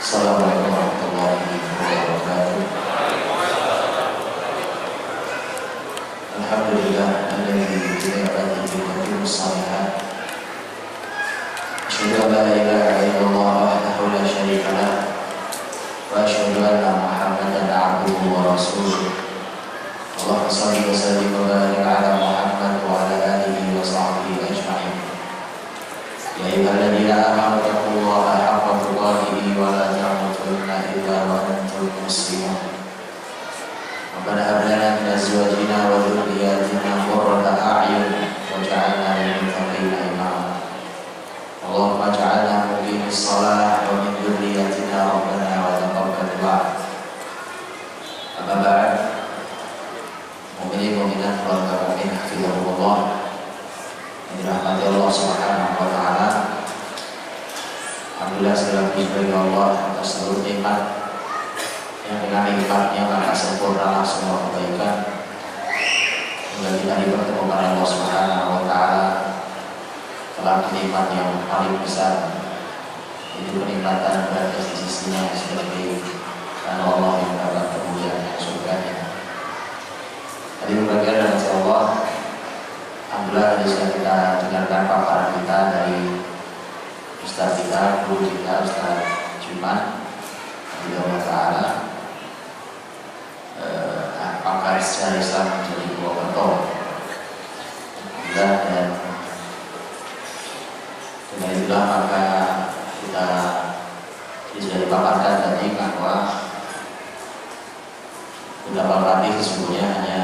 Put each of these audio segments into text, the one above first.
Assalamualaikum warahmatullahi wabarakatuh. Alhamdulillah alladzi bi ni'matihi tatimmu shalihat. Asyhadu an la ilaha illallah wahdahu la syarika lah wa asyhadu anna Muhammadan abduhu wa rasuluh. Allahumma shalli wa sallim wa barik ala Muhammad wa ala alihi wa sahbihi ajma'in. Ya ayyuhalladzina amanu taqullaha haqqa tuqatih wa la tamutunna illa wa antum muslimun. Rabbana hab lana min azwajina wa dhurriyyatina qurrata a'yun waj'alna lil muttaqina imama. Allahumma ij'alna muqimis shalah wa min dhurriyyatina rabbana wa taqabbal du'a. Amma ba'd. Mu'minin mu'minat wal mu'minin hafizahumullah. Dirahmati Allah Subhanahu wa taala. Alhamdulillah segala puji bagi Allah atas seluruh nikmat yang dengan nikmatnya maka sempurnalah semua kebaikan hingga kita dipertemukan Allah Subhanahu wa taala dalam nikmat yang paling besar, itu kenikmatan berada di sisinya seperti karena Allah yang dapat kemuliaan surganya. Tadi berbagai dan Allah, alhamdulillah bisa kita dengarkan paparan kita dari Ustaz kita, guru kita, Ustaz Juman Alhamdulillah Ta'ala, pakar sejarah Islam menjadi Purwokerto. Alhamdulillah, dan dengan itulah maka kita sudah dipaparkan tadi bahwa beberapa pelatih sesungguhnya hanya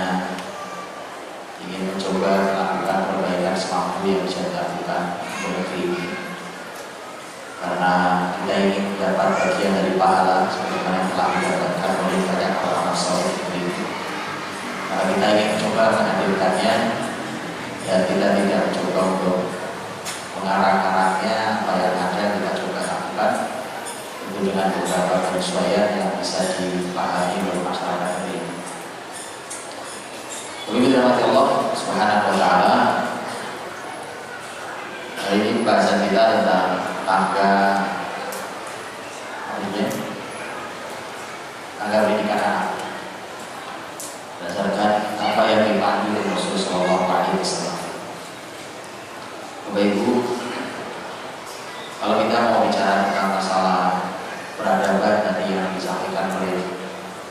ingin mencoba melakukan perbaikan semampu yang bisa dilakukan untuk negeri ini, karena kita ingin mendapat bagian dari pahala sebagaimana yang telah didapatkan oleh banyak orang soleh negeri ini. Maka kita ingin mencoba menghadirkannya, dan kita tidak mencoba untuk mengarang-arangnya. Apa yang ada kita coba lakukan itu dengan beberapa penyesuaian yang bisa dipahami oleh masyarakat negeri ini. Begitu dirahmati Allah Subhanahu wa taala. Hari ini pembahasan kita tentang tangga pendidikan anak berdasarkan apa yang dipandu oleh Rasulullah Shallallahu Alaihi Wasallam. Bapak Ibu, kalau kita mau bicara tentang masalah peradaban tadi yang disampaikan oleh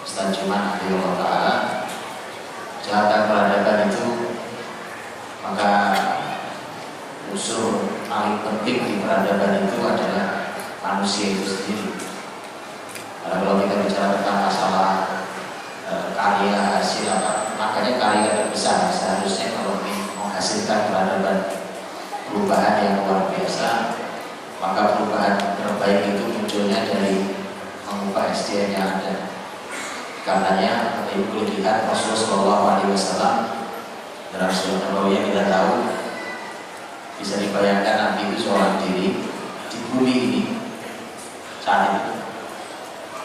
Ustaz Juman Alhamdulillah Ta'ala, kejahatan peradaban itu, maka unsur paling penting di peradaban itu adalah manusia itu sendiri. Karena kalau kita bicara tentang masalah karya hasil apa, makanya karya terbesar seharusnya kalau ingin menghasilkan peradaban perubahan yang luar biasa, maka perubahan terbaik itu munculnya dari mengubah SDM yang ada. Karenanya Ibu boleh lihat Rasulullah Shallallahu Alaihi Wasallam dalam surah An-Nabawi kita tahu, bisa dibayangkan Nabi itu seorang diri di bumi ini saat itu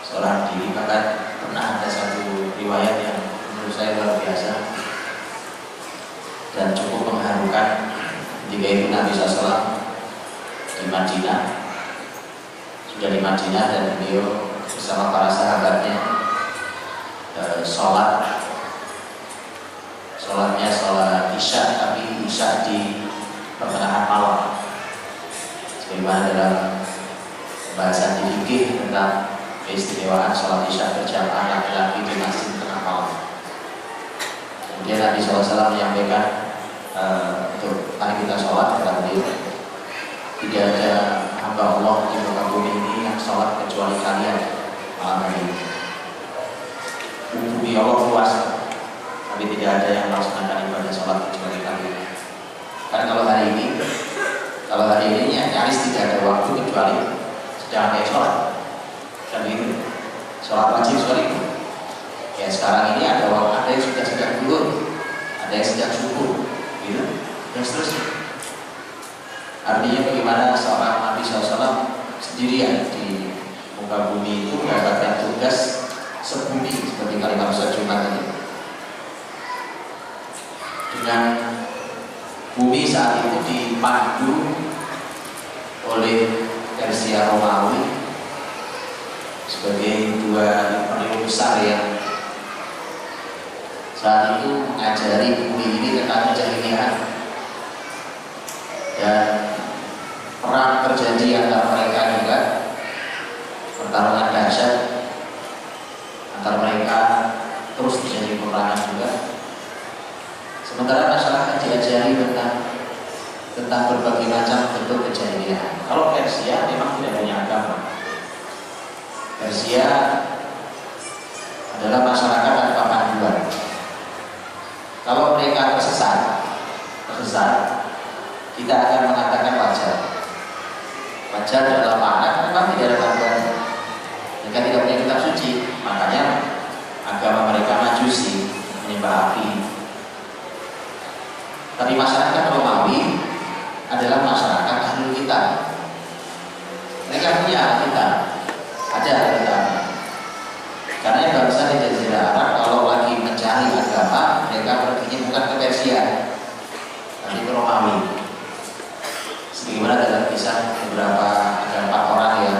seorang diri. Bahkan pernah ada satu riwayat yang menurut saya luar biasa dan cukup mengharukan. Ketika itu Nabi SAW di Madinah, sudah di Madinah, dan beliau bersama para sahabatnya sholatnya sholat isya, tapi isya di pertengahan malam, sebagaimana dalam pembahasan di fikih tentang keistimewaan sholat isya berjamaah laki-laki di masjid tengah malam. Kemudian Nabi SAW menyampaikan, untuk mari kita sholat, kata beliau, tidak ada hamba Allah di muka bumi ini yang sholat kecuali kalian malam hari ini. Bumi Allah luas, tapi tidak ada yang melaksanakan ibadah sholat kecuali kalian. Karena kalau hari ini nyaris tidak ada waktu kecuali sedang kayak sholat, dan itu sholat wajib sholat itu. Ya sekarang ini ada yang sudah sedang duhur, ada yang sedang subuh, gitu, dan seterusnya. Artinya bagaimana seorang Nabi SAW sendirian di muka bumi itu mendapatkan tugas sebumi, seperti kalimat Ustaz Jumat tadi. Dengan bumi saat itu dipandu oleh Persia Romawi sebagai dua imperium besar yang saat itu mengajari bumi ini tentang kejahilian, dan perang terjadi antara mereka juga, pertarungan dahsyat antara mereka, terus terjadi peperangan juga. Sementara masyarakat diajari tentang berbagai macam bentuk kejahilian. Kalau Persia memang tidak punya agama. Persia adalah masyarakat tanpa panduan. Kalau mereka tersesat, kita akan mengatakan wajar. Wajar dalam makna memang tidak ada panduan. Mereka tidak punya kitab suci, makanya agama mereka Majusi, menyembah api. Tapi masyarakat Romawi adalah masyarakat ahli kitab. Mereka punya Alkitab, ada Alkitab. Karena bangsa di Jazirah Arab kalau lagi mencari agama, mereka perginya bukan ke Persia, tapi ke Romawi. Sebagaimana dalam kisah beberapa ada 4 orang yang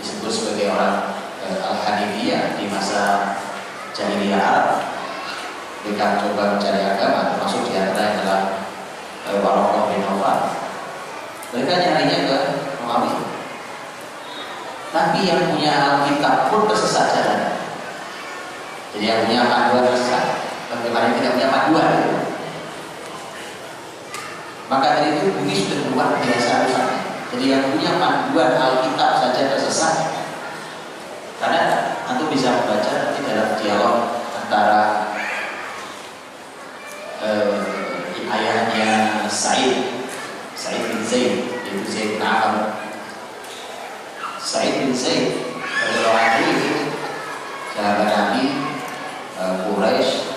disebut sebagai orang Al-Hanifiyah di masa Jahiliyah Arab. Mereka mencoba mencari agama, termasuk di antara yang adalah Waraqah bin Nawfal. Mereka nyarinya ke Romawi. Tapi yang punya Alkitab pun tersesat jalan. Jadi yang punya panduan tersesat. Bagaimana yang tidak punya panduan? Maka dari itu bumi sudah luar biasa rusaknya. Jadi yang punya panduan Alkitab saja tersesat. Karena antum bisa membaca nanti dalam dialog antara ayahnya Sa'id bin Zaid, yaitu Zaid bin Amr. Sa'id bin Zaid adalah itu sahabat Nabi, Quraisy,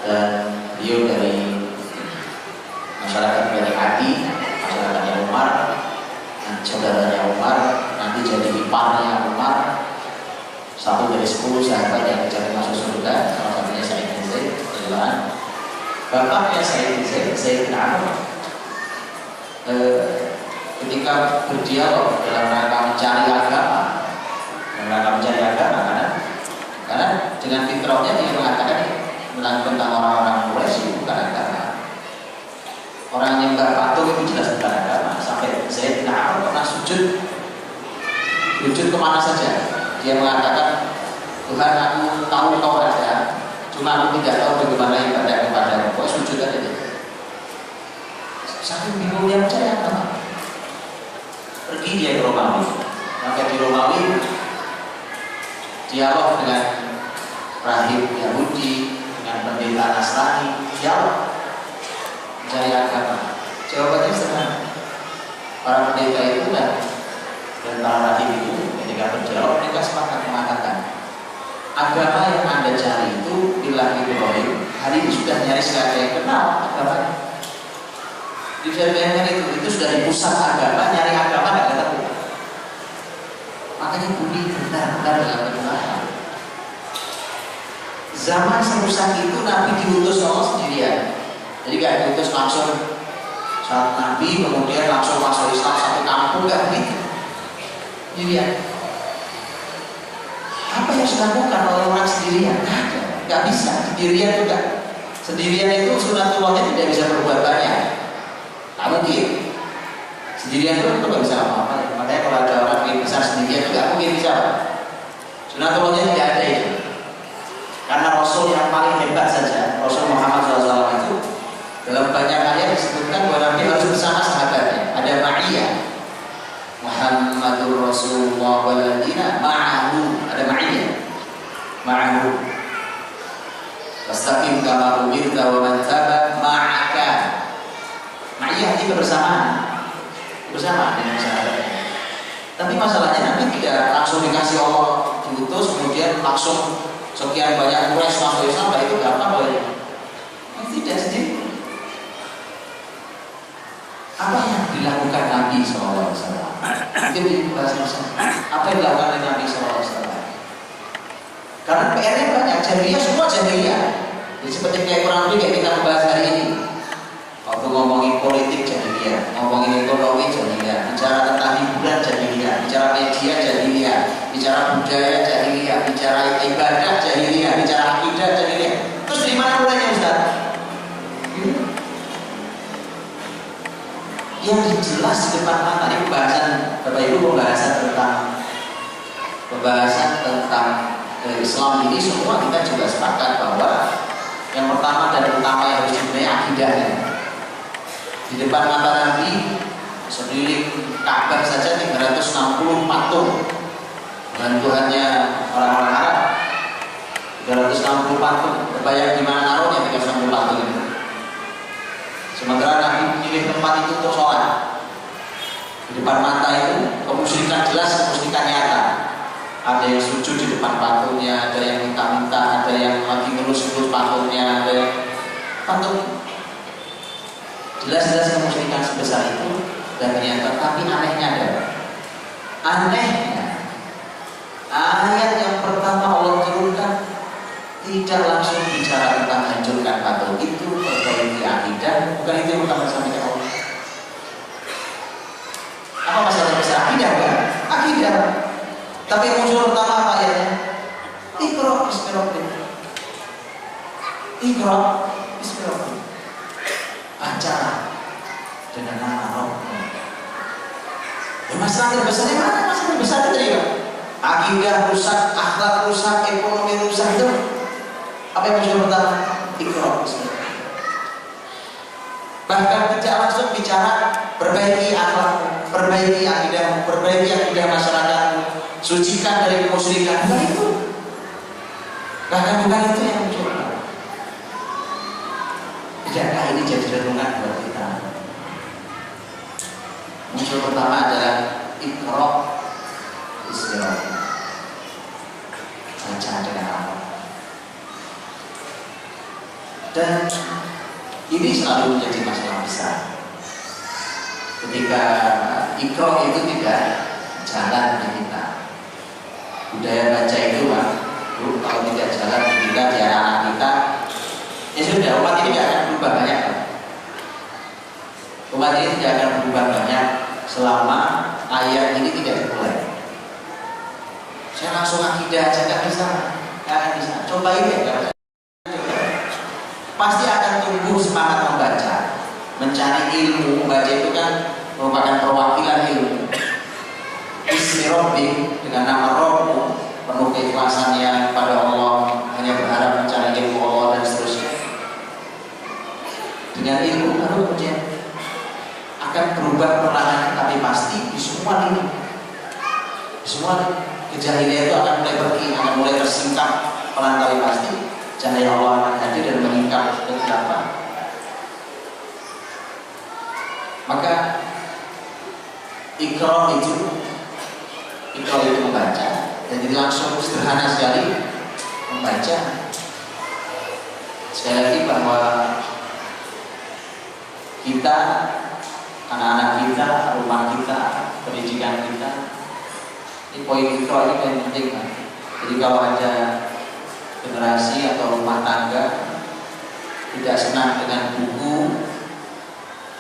dan beliau dari masyarakat Bani Adi, masyarakatnya Umar, dan saudaranya Umar, nanti jadi iparnya Umar, satu dari 10 sahabat yang jadi masuk surga. Salah satunya Sa'id bin Zaid adalah bapaknya Sa'id bin Zaid, Zaid bin Amr. Ketika berdialog dalam rangka mencari agama, karena dengan fitrahnya dia mengatakan tentang orang-orang Quraisy itu bukan agama. Orang yang nyembah patung itu jelas bukan agama. Sampai Zaid bin Amr pernah sujud kemana saja. Dia mengatakan, Tuhan, aku tahu kau ada, cuma aku tidak tahu bagaimana ibadah kepadamu. Kau sujud aja deh. Saking bingungnya mencari agama. Pergi dia ke Romawi. Maka di Romawi dialog dengan rahib Yahudi, dengan pendeta Nasrani, dialog mencari agama. Jawabannya sederhana. Para pendeta itu dan para rahib itu ketika berdialog mereka sepakat mengatakan, agama yang Anda cari itu billahi Ibrahim, hari ini sudah nyaris gak ada yang kenal agamanya. Bisa bayangkan itu sudah di pusat agama, nyari agama gak ketemu. Makanya bumi benar-benar dalam kegelapan. Zaman serusak itu Nabi diutus Allah sendirian. Jadi gak diutus langsung saat Nabi kemudian langsung masuk Islam satu kampung, gak begitu. Sendirian. Apa yang harus dilakukan oleh orang sendirian? Gak bisa, sendirian juga. Sendirian itu sunatullahnya tidak bisa berbuat banyak. Nah, mungkin sendirian itu nggak bisa apa-apa. Makanya kalau ada orang yang besar sendirian itu nggak mungkin bisa. Sunatullahnya tidak ada itu. Karena Rasul yang paling hebat saja, Rasul Muhammad SAW itu dalam banyak ayat disebutkan bahwa Nabi harus bersama sahabatnya. Ada ma'iyah, Muhammadur Rasulullah waladina ma'ahu. Ada ma'iyah, ma'ahu. Fastaqim kama umirta wa man taba ma'aka. Ma'iyah itu bersama dengan sahabatnya. Tapi masalahnya nanti tidak langsung dikasih Allah diutus kemudian langsung sekian banyak Quraisy masuk Islam, itu gampang boleh. Tidak sendiri. Apa yang dilakukan Nabi SAW? Itu dibahas bersama. Apa yang dilakukan oleh Nabi SAW? Karena PR-nya banyak, jahiliyah semua jahiliyah. Jadi seperti kayak kurang lebih kayak kita membahas hari ini. Waktu ngomongin politik jahiliyah, ngomongin ekonomi jahiliyah, bicara tentang hiburan jahiliyah, bicara media jahiliyah, bicara budaya jahiliyah, bicara ibadah jahiliyah, bicara akidah jahiliyah. Terus dari mana mulainya Ustaz? Yang jelas di depan mata ini pembahasan Bapak Ibu, pembahasan tentang Islam ini semua kita juga sepakat bahwa yang pertama dan utama yang harus dibenahi akidahnya. Di depan mata Nabi sekeliling Ka'bah saja 360 patung dengan Tuhannya orang-orang Arab. 360 patung, terbayang di mana naruhnya 360 patung itu. Sementara Nabi memilih tempat itu untuk sholat. Di depan mata itu kemusyrikan jelas, kemusyrikan nyata. Ada yang sujud di depan patungnya, ada yang minta-minta, ada yang lagi ngelus-ngelus patungnya, ada yang patung. Jelas-jelas kemusyrikan sebesar itu. Dan ternyata, tapi anehnya adalah ayat yang pertama Allah turunkan tidak langsung bicara tentang hancurkan patung itu, perbaiki akidah. Bukan itu yang pertama disampaikan Allah. Apa masalah besar akidah kan? Akidah. Tapi muncul pertama apa ayatnya? Iqra bismi rabbik. Iqra bismi rabbik. Bacalah dengan nama Rabb. Masalah terbesarnya mana? Masalah terbesar tadi Pak. Akidah rusak, akhlak rusak, ekonomi rusak itu. Apa yang muncul pertama? Iqra bismi rabbik. Bahkan tidak langsung bicara perbaiki akhlak, perbaiki akidah, perbaiki akidah masyarakat, sucikan dari kemusyrikan. Bukan itu. Bahkan bukan itu yang muncul. Tidakkah ini jadi renungan buat kita? Muncul pertama adalah Iqra bismi rabbik. Baca dengan Allah. Dan ini selalu menjadi masalah besar. Ketika Iqra itu tidak jalan di kita. Budaya baca itu Pak, kalau tidak jalan di kita, di anak kita, ya sudah, umat ini tidak akan berubah banyak. Umat ini tidak akan berubah banyak selama ayat ini tidak dimulai. Saya langsung akidah aja nggak bisa, nggak akan bisa. Coba ini ya, pasti akan tumbuh semangat membaca, mencari ilmu. Membaca itu kan merupakan perwakilan ilmu. Bismi rabbik, dengan nama Rabbmu, penuh keikhlasannya pada Allah, hanya berharap mencari ilmu Allah dan seterusnya. Dengan ilmu baru kemudian akan berubah perlahan, tapi pasti di semua ini, semua kejahilian itu akan mulai pergi, akan mulai tersingkap pelan tapi pasti. Cahaya Allah akan hadir dan meningkat kegelapan. Maka Iqra itu membaca, dan ini langsung sederhana sekali membaca. Sekali lagi bahwa kita, anak-anak kita, rumah kita, pendidikan kita, ini poin Iqra ini paling penting kan? Jadi kalau ada generasi atau rumah tangga tidak senang dengan buku,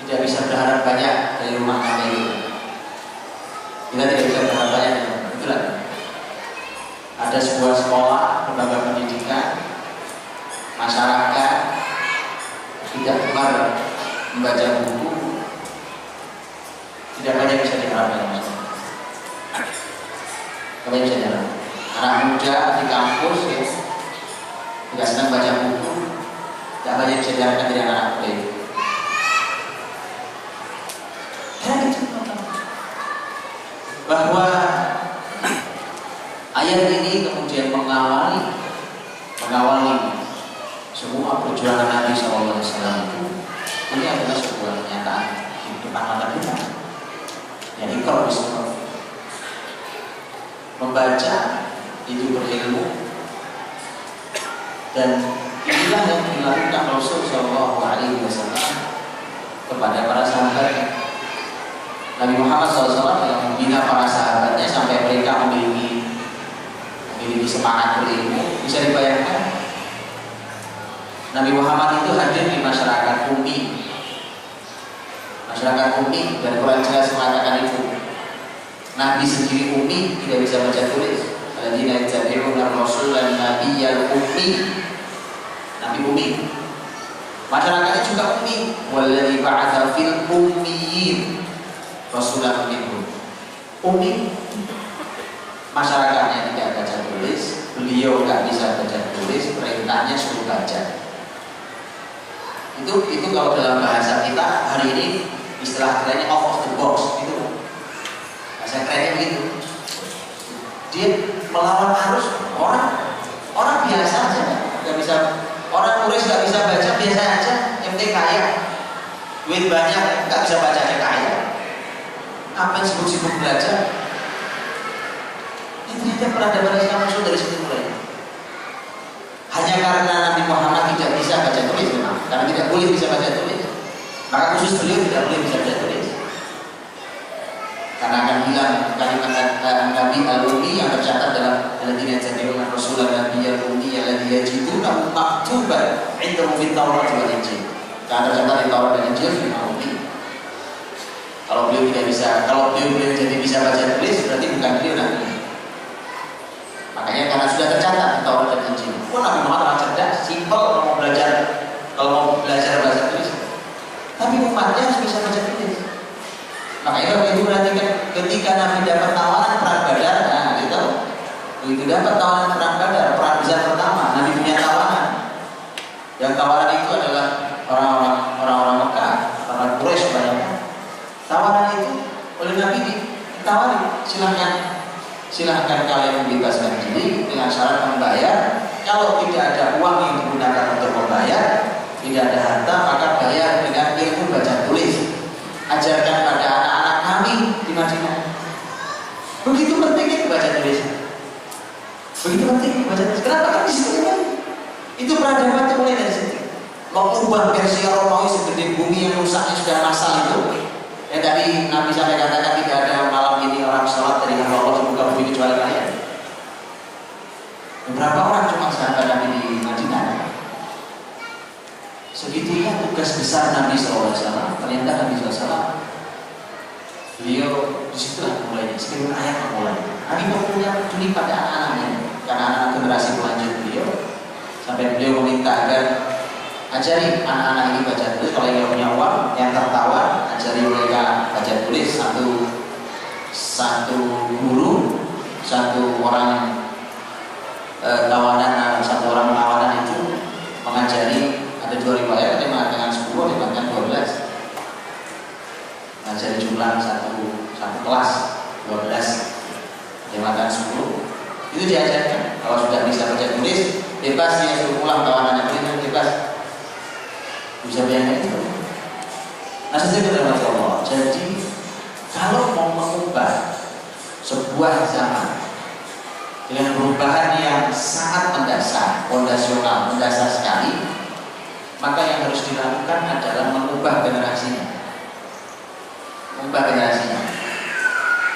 tidak bisa berharap banyak dari rumah tangga itu. Kita tidak bisa berharap banyak. Itulah. Ada sebuah sekolah, lembaga pendidikan, masyarakat tidak gemar membaca buku, tidak banyak bisa diharapkan. Tidak bisa diharapkan. Anak muda di kampus ya, tidak senang baca buku, tidak banyak bisa diharapkan dari anak muda. Bahwa ayat ini kemudian mengawali semua perjuangan Nabi SAW itu. Ini adalah sebuah kenyataan di depan mata kita. Yang Iqra bismi rabbik. Membaca itu berilmu, dan inilah yang dilakukan Rasul SAW kepada para sahabatnya. Nabi Muhammad SAW yang membina para sahabatnya sampai mereka memiliki semangat berilmu. Bisa dibayangkan Nabi Muhammad itu hadir di masyarakat Ummi. Masyarakat Ummi, dan Quran jelas mengatakan itu. Nabi sendiri ummi, tidak bisa baca tulis. Alladzina yattabi'una ar-rasulan nabiyyal ummi. Nabi ummi. Masyarakatnya juga ummi. Walladzi ba'atsa fil ummiyin rasulan minhum. Ummi. Masyarakatnya tidak baca tulis, beliau nggak bisa baca tulis, perintahnya suruh baca. Itu kalau dalam bahasa kita hari ini istilah kerennya out of the box gitu. Bahasa kerennya begitu. Dia melawan arus orang biasa aja, nggak bisa, orang turis nggak bisa baca biasa aja, yang penting kaya, duit banyak, nggak bisa baca aja kaya. Apa yang sibuk-sibuk belajar? Ternyata peradaban Islam muncul dari situ mulai. Hanya karena Nabi Muhammad tidak bisa baca tulis memang, karena tidak boleh bisa baca tulis, maka khusus beliau tidak boleh bisa baca tulis. Karena akan hilang kalimat Nabi al-Ummi yang tercatat dalam alladzina yattabi'una ar-rasulan nabiyyal ummi alladzi yajidunahu maktuban 'indahum fit Taurat wal Injil. Karena tercatat di Taurat dan Injil firman ummi. Kalau beliau tidak bisa, kalau beliau jadi bisa baca tulis, berarti bukan beliau Nabi. Makanya karena sudah tercatat di Taurat dan Injil. Nabi Muhammad orang cerdas, simpel kalau mau belajar bahasa tulis. Tapi umatnya harus bisa baca tulis. Makanya kalau itu perhatikan ketika Nabi dapat tawaran perang Badar, nah gitu. Begitu dapat tawaran perang Badar, perang besar pertama, Nabi punya tawaran. Yang tawaran itu adalah orang-orang Mekah, orang Quraisy banyak. Tawaran itu oleh Nabi ditawari, silahkan kalian membebaskan diri dengan syarat membayar. Kalau tidak ada uang yang digunakan untuk membayar, tidak ada harta, maka bayar dengan ilmu baca tulis. Ajarkan pada anak-anak kami di Madinah. Begitu pentingnya baca tulis. Begitu penting baca tulis. Kenapa? Kan di situ kan? Itu peradaban mulai dari situ. Mengubah Persia Romawi segede bumi yang rusaknya sudah massal itu. Ya tadi Nabi sampai katakan tidak ada malam ini orang sholat dari Allah semoga bumi kecuali kalian. Beberapa orang cuma sahabat Nabi di Madinah. Segitunya tugas besar Nabi SAW. Ternyata Nabi SAW, beliau disitulah mulai, sebelum ayat mulai. Nabi punya peduli pada anak-anaknya, karena anak generasi pelanjut beliau. Sampai beliau meminta agar ajari anak-anak ini baca tulis. Kalau yang punya uang, yang tertawar, ajari mereka baca tulis. Satu guru, satu orang tawanan, satu orang tawanan itu mengajari. Ada 2 riwayat, ada yang mengatakan 10, ada yang mengatakan 12. Ngajari jumlah satu kelas 12, ada yang mengatakan 10. Itu diajarkan. Kalau sudah bisa baca tulis, bebas dia suruh pulang tawanannya bebas. Bisa bayangkan itu. Nah, sesuai dengan Allah. Jadi kalau mau mengubah sebuah zaman dengan perubahan yang sangat mendasar, fondasional, mendasar sekali, maka yang harus dilakukan adalah mengubah generasinya. Mengubah generasinya.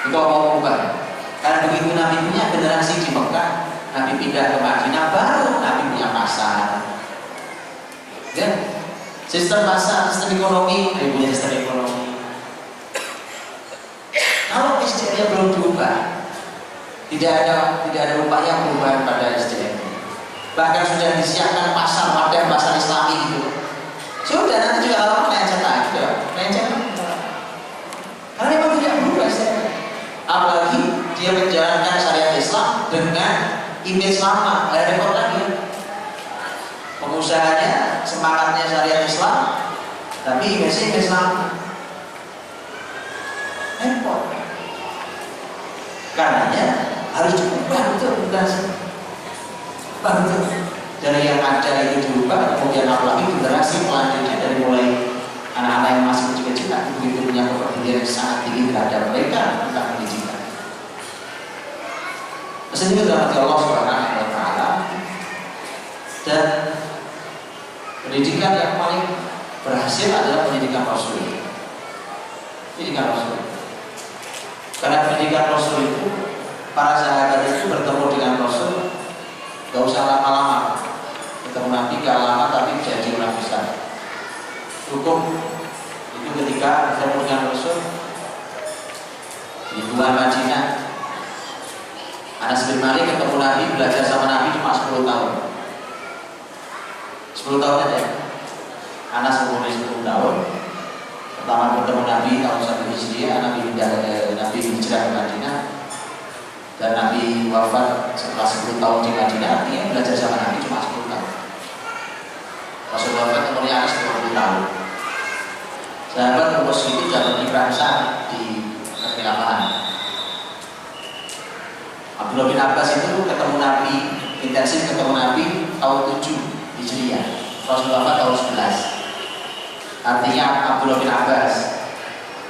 Itu mau mengubah. Karena begitu Nabi punya generasi di Mekah, Nabi pindah ke Madinah, baru Nabi punya pasar. Ya, sistem pasar, sistem ekonomi, Nabi punya sistem ekonomi. Kalau SDM belum diubah, tidak ada upaya perubahan pada SDM. Bahkan sudah disiapkan pasar wadah pasar Islami gitu. Sudah nanti juga orang melencet lagi, melencet. Karena memang tidak berubah SDM. Apalagi dia menjalankan syariat Islam dengan image lama, ada repot lagi. Pengusahanya semangatnya syariat Islam, tapi image lama. Repot. Karenanya harus diubah itu bukan bantu dari yang ada itu diubah, kemudian apalagi generasi selanjutnya dari mulai anak-anak yang masih kecil-kecil begitu punya kepedulian yang sangat tinggi terhadap mereka tentang pendidikan. Maksudnya dalam Allah Subhanahu wa Ta'ala, dan pendidikan yang paling berhasil adalah pendidikan Rasul. Pendidikan Rasul. Karena pendidikan Rasul itu para sahabat itu bertemu dengan Rasul. Gak usah lama-lama ketemu Nabi, gak lama tapi jadi orang besar. Cukup itu ketika ketemu dengan Rasul, lingkungan Madinah. Anas bin Malik ketemu Nabi, belajar sama Nabi cuma 10 tahun. 10 tahun aja. Anas umurnya 10 tahun. Pertama bertemu Nabi tahun 1 Hijriah, Nabi hijrah ke Madinah. Dan Nabi wafat setelah 10 tahun di Madinah. Dia belajar sama Nabi cuma 10 tahun. Rasul wafat umurnya Anas 20 tahun. Sahabat Umar itu jatuh di Pransa di kekhilafan. Abdullah bin Abbas itu ketemu Nabi, intensif ketemu Nabi tahun 7 Hijriah. Rasul wafat tahun 11. Artinya Abdullah bin Abbas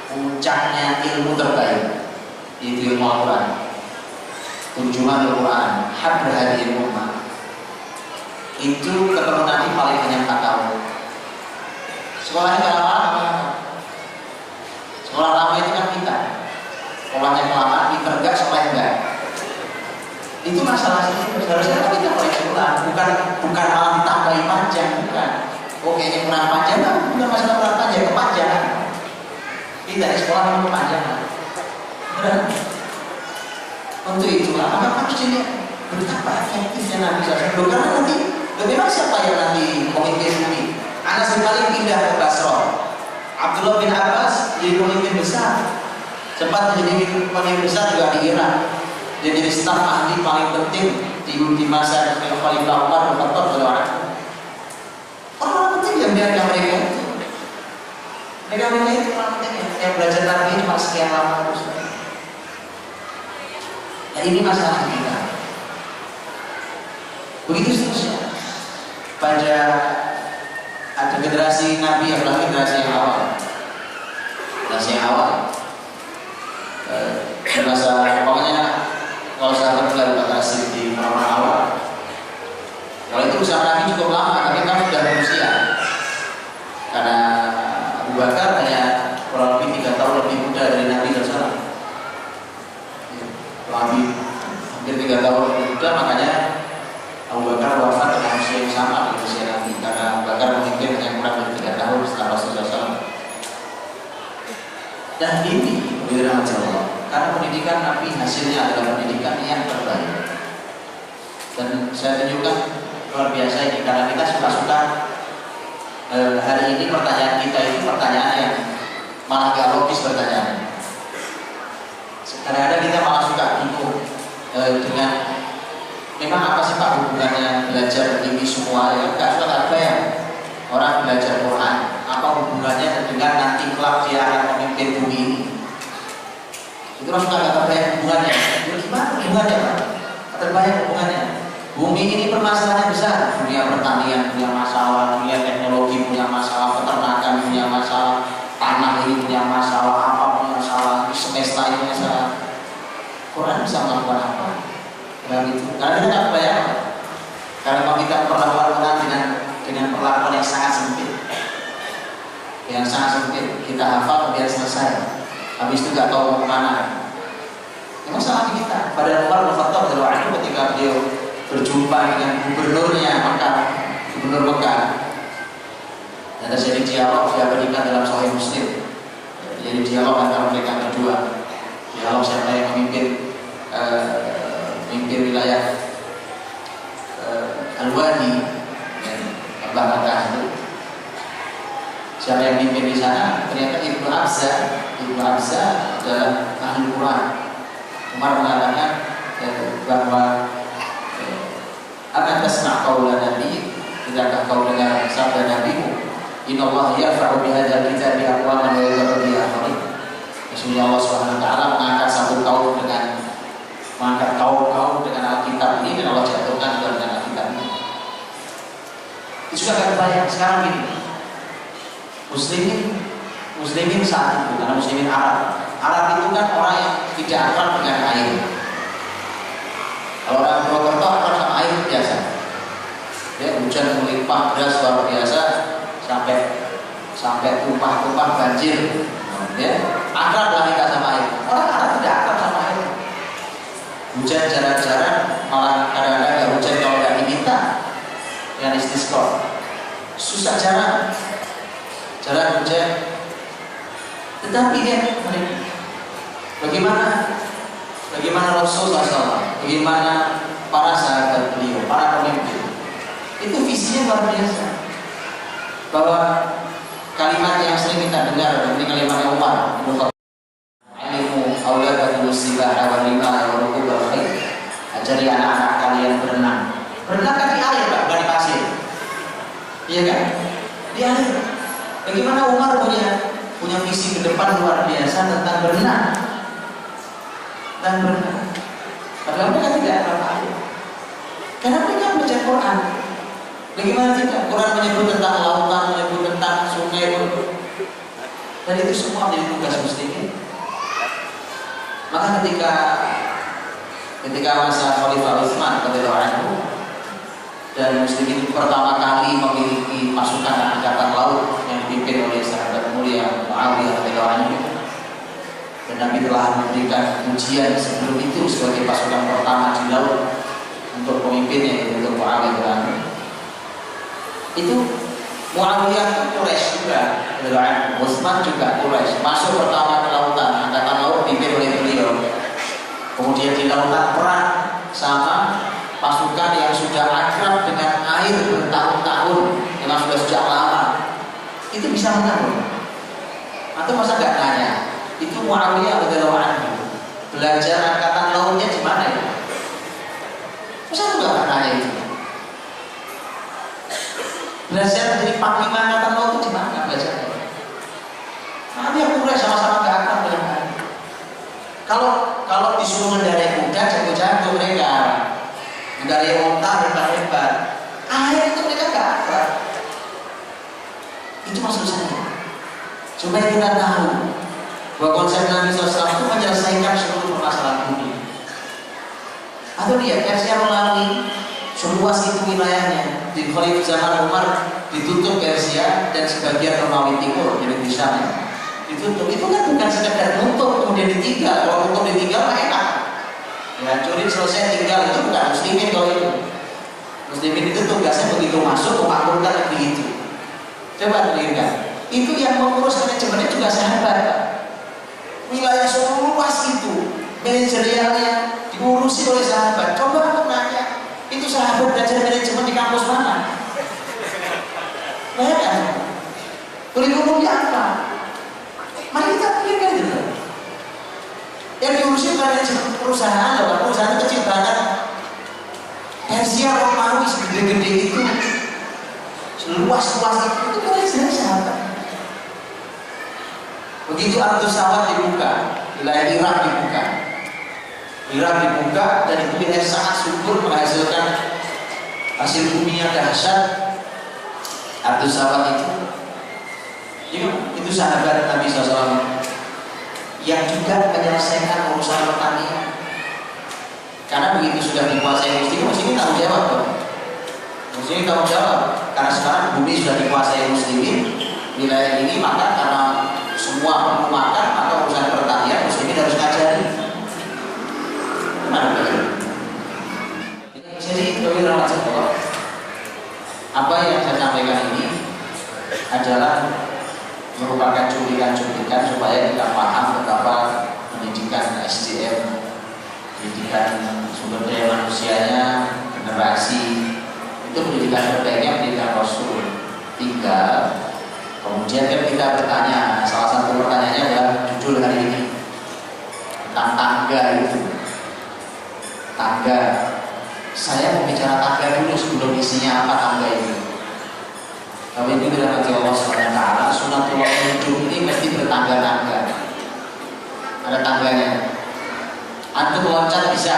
puncaknya ilmu terbaik di ilmu Al-Quran, kunjungan Al-Quran, habr hadhihi ummah. Itu ketemu Nabi paling hanya 4 tahun. Sekolahnya gak lama-lama. Sekolah lama itu kan kita. Sekolahnya kelamaan, pinter enggak, sekolah enggak. Itu masalah sih. Seharusnya kita mulai sekolah, bukan malah ditambahi panjang, bukan. Oke, ini kurang panjang, bukan masalah kurang panjang, kepanjangan. Kita di sekolah memang kepanjangan. Untuk itu, apakah harusnya betapa efektifnya Nabi SAW? Karena nanti, bagaimana siapa yang nanti memimpin bumi? Anas bin Malik pindah ke Basra. Abdullah bin Abbas jadi pemimpin besar. Sempat menjadi pemimpin besar juga di Irak. Dia jadi staf ahli paling penting di masa Khalifah Umar bin Khattab radhiyallahu anhu. Orang penting yang mereka itu. Mereka itu orang penting yang belajar Nabi cuma sekian lama terus. Nah, ini masalah kita. Begitu seterusnya. Pada ada generasi Nabi yang adalah generasi yang awal. Generasi yang awal. Pokoknya kalau sahabat belajar kasih di orang awal. Kalau itu usaha Nabi cukup lama, tapi kan sudah berusia. Karena Abu Bakar hanya kurang lebih 3 tahun lebih muda dari Nabi SAW. Nabi hampir 3 tahun lebih muda, makanya Abu Bakar wafat dengan usia yang sama dengan usia Nabi. Karena Abu Bakar memimpin hanya kurang lebih 3 tahun setelah Rasulullah SAW. Dan ini benar Allah. Karena pendidikan Nabi hasilnya adalah pendidikan yang terbaik. Dan saya tunjukkan luar biasa ini karena kita suka-suka hari ini pertanyaan kita itu pertanyaan yang malah gak logis pertanyaan. Kadang-kadang kita malah suka bingung dengan memang apa sih Pak hubungannya belajar ini semua ya? Gak suka apa ya orang belajar Quran apa hubungannya dengan nanti kelak dia akan memimpin bumi ini? Itu langsung agak terbayang hubungannya. Gimana hubungannya Pak? Terbayang hubungannya. Bumi ini permasalahannya besar. Dunia pertanian punya masalah, dunia teknologi punya masalah, peternakan punya masalah, tanah ini punya masalah, apa punya masalah, semesta ini masalah. Quran bisa melakukan apa? Dan itu. Karena kita tak bayang. Karena kalau kita perlakuan Quran dengan perlakuan yang sangat sempit, yang sangat sempit, kita hafal kemudian selesai. Habis itu nggak tahu mau kemana. Ini masalah kita. Pada Umar bin Khattab radhiyallahu anhu ketika beliau berjumpa dengan gubernurnya gubernur Mekah. Dan terjadi dialog, dia berikan dalam Sahih Muslim. Jadi dialog antara mereka berdua. Dialog siapa yang memimpin wilayah Al-Wadi Abah Mekah itu. Siapa yang memimpin di sana? Ternyata Ibnu Abza adalah ahli Quran. Umar mengatakan bahwa akan tasma' qawla Nabi, tidakkah kau dengar sabda Nabimu? Innallaha yarfa'u bihadzal kitabi aqwaman wa yadh'u bihi akharin. Sesungguhnya Allah Subhanahu wa taala mengangkat satu kaum dengan Alkitab ini dan Allah jatuhkan juga dengan Alkitab ini. Itu juga akan banyak sekarang gini. Muslimin saat itu, karena muslimin Arab itu kan orang yang tidak akrab dengan air. Kalau orang Purwokerto akrab sama air biasa. Ya, hujan melimpah deras luar biasa sampai tumpah-tumpah banjir. Ya, akrab lah kita sama air. Orang Arab tidak akrab sama air. Hujan jarang-jarang, malah kadang-kadang nggak hujan kalau nggak diminta. Yang istisqa. Susah jarang hujan. Tetapi dia Bagaimana Rasulullah SAW, bagaimana para sahabat beliau, para pemimpin. Itu visinya luar biasa. Bahwa kalimat yang sering kita dengar, ini kalimat Umar bin Khattab, "Alimu auladakum sibaha wa rimah wa rukubal khair." Ajari anak-anak kalian berenang. Berenang kan di air, Pak, bukan di pasir. Iya kan? Di air. Bagaimana Umar punya visi ke depan luar biasa tentang berenang. Dan berenang. Padahal mereka tidak apa-apa. Karena mereka baca Quran. Bagaimana tidak? Quran menyebut tentang lautan, menyebut tentang sungai, dan itu semua menjadi tugas muslimin. Maka ketika masa Khalifah Utsman radhiyallahu anhu dan muslimin pertama kali memiliki pasukan angkatan laut yang dipimpin oleh sahabat mulia Muawiyah radhiyallahu anhu, dan Nabi telah memberikan ujian sebelum itu sebagai pasukan pertama di laut untuk pemimpinnya, yaitu Muawiyah radhiyallahu anhu. Itu Muawiyah Quraisy juga, Utsman juga Quraisy, masuk pertama ke lautan, angkatan laut dipimpin oleh beliau. Kemudian di lautan perang sama pasukan yang sudah akrab dengan air bertahun-tahun, memang sudah sejak lama. Itu bisa menang. Atau masa nggak nanya? Itu Muawiyah radhiyallahu anhu belajar angkatan lautnya di mana ya? Masa nggak nanya itu? Belajar dari panglima angkatan laut itu di mana belajarnya? Kami yang mulai sama-sama gak akrab dengan air. Kalau disuruh mengendarai kuda, jago-jago mereka, mengendarai onta hebat-hebat. Air itu mereka gak akrab. Itu maksud saya. Supaya kita tahu bahwa konsep Nabi SAW itu menyelesaikan seluruh permasalahan dunia. Atau lihat, Persia melalui seluas itu wilayahnya. Di Khalifah zaman Umar ditutup Persia dan sebagian Romawi Timur, jadi di sana ditutup. Itu kan bukan sekedar nutup kemudian ditinggal. Kalau nutup ditinggal mah enak. Ya, curi selesai tinggal, itu bukan muslimin. Kalau itu muslimin itu tugasnya begitu masuk memakmurkan negeri itu. Coba lihat, itu yang mengurus manajemennya juga sahabat, Pak. Wilayah seluas itu manajerialnya diurusi oleh sahabat. Coba aku nanya, itu sahabat belajar manajemen di kampus mana? Bayangkan, kurikulumnya apa? Mari kita pikirkan dulu. Yang diurusi bukan manajemen perusahaan, loh. Perusahaan itu kecil banget. Persia Romawi segede-gede itu, seluas-luas itu belajar sahabat. Begitu Ardus Sawat dibuka, wilayah Irak dibuka. Irak dibuka dan itu wilayah sangat subur menghasilkan hasil bumi yang dahsyat. Ardus Sawat itu sahabat Nabi SAW yang juga menyelesaikan urusan pertanian. Karena begitu sudah dikuasai muslim, mesti tanggung jawab, mesti tanggung jawab. Karena sekarang bumi sudah dikuasai muslimin, wilayah ini, maka karena semua perlu makan, maka urusan pertanian muslimin harus ngajari. Jadi apa yang saya sampaikan ini adalah merupakan cuplikan-cuplikan supaya kita paham betapa pendidikan SDM, pendidikan sumber daya manusianya, generasi itu pendidikan terbaiknya pendidikan Rasul. Tinggal kemudian kan kita bertanya, salah satu pertanyaannya adalah judul hari ini tentang tangga itu. Tangga, saya mau bicara tangga dulu sebelum isinya apa tangga itu. Kalau itu bila nanti Allah SWT, sunatullah hidup ini mesti bertangga-tangga. Ada tangganya. Antum meloncat bisa.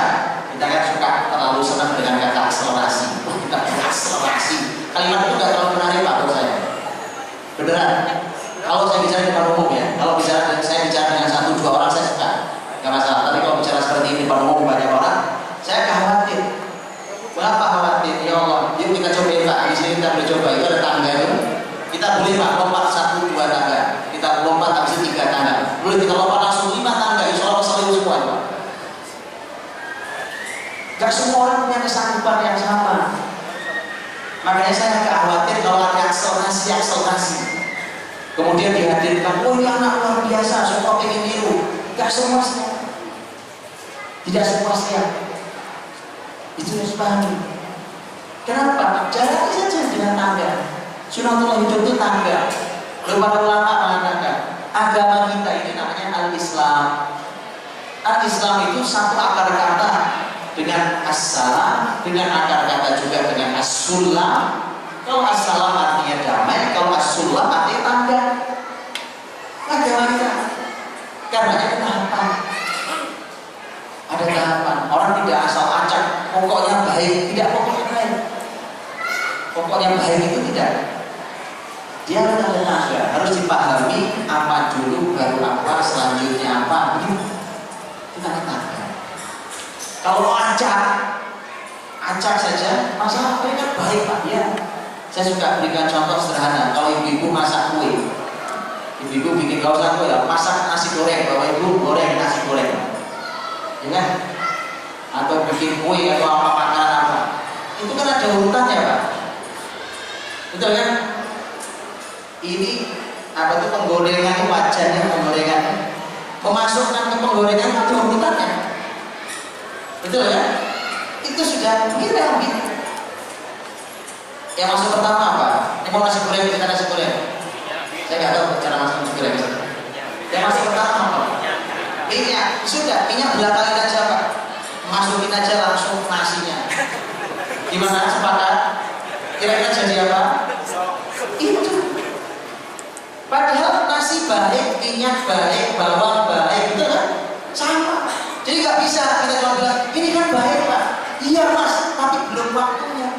Kita kan suka terlalu senang dengan kata akselerasi. Kita berakselerasi. Kalimat itu gak terlalu menarik Pak buat saya. Beneran. Kalau saya bicara di depan umum ya, kalau saya bicara dengan 1-2 orang saya suka, gak masalah. Tapi kalau bicara seperti ini di depan umum banyak orang, saya khawatir. Kenapa khawatir? Ya Allah, yuk kita coba Pak. Di sini kita boleh coba. Itu ada tangga itu. Kita boleh Pak lompat 1-2 tangga. Kita lompat habis 3 tangga. Boleh kita lompat langsung 5 tangga. Insya Allah selalu semua Pak. Gak semua orang punya kesanggupan yang sama. Makanya saya agak khawatir kalau ada akselerasi. Kemudian dihadirkan, oh ini anak luar biasa, suka pengen niru. Tidak semua siap. Tidak semua siap. Itu harus pahami. Kenapa? Jalani saja dengan tangga. Sunatullah hidup itu tangga. Lalu para ulama mengatakan agama kita ini namanya al-Islam. Al-Islam itu satu akar kata dengan as-salam, dengan akar kata juga dengan as-sulam. Kalau as-salam artinya damai, kalau as-sulam artinya tangga. Agama kita karena ada tahapan. Ada tahapan. Orang tidak asal acak pokoknya baik, tidak pokoknya baik. Pokoknya baik itu tidak. Dia ada tangga, harus dipahami apa dulu, baru apa, selanjutnya apa. Kita tangga. Kalau acak saja, masalah ini kan baik Pak. Ya. Saya suka berikan contoh sederhana. Kalau ibu-ibu masak kue, ibu-ibu bikin kausan kue, ya, masak nasi goreng, bapak ibu goreng nasi goreng, ya kan? Atau bikin kue atau apa makanan apa, itu kan ada urutannya Pak. Betul kan? Ini apa tuh penggorengan, wajannya penggorengan, memasukkan ke penggorengan itu ada urutannya. Betul ya? Itu sudah kita ambil. Yang masuk pertama apa? Ini mau nasi goreng, kita nasi goreng. Saya nggak tahu cara masuk nasi goreng. Yang masuk pertama apa? Minyak. Sudah, minyak belakangin aja Pak. Masukin aja langsung nasinya. Gimana? Sepakat? Kira-kira jadi apa? Itu. Padahal nasi baik, minyak baik, bawang baik, itu kan sama. Jadi nggak bisa kita cuma bilang ini kan baik Pak. Iya Mas, tapi belum waktunya.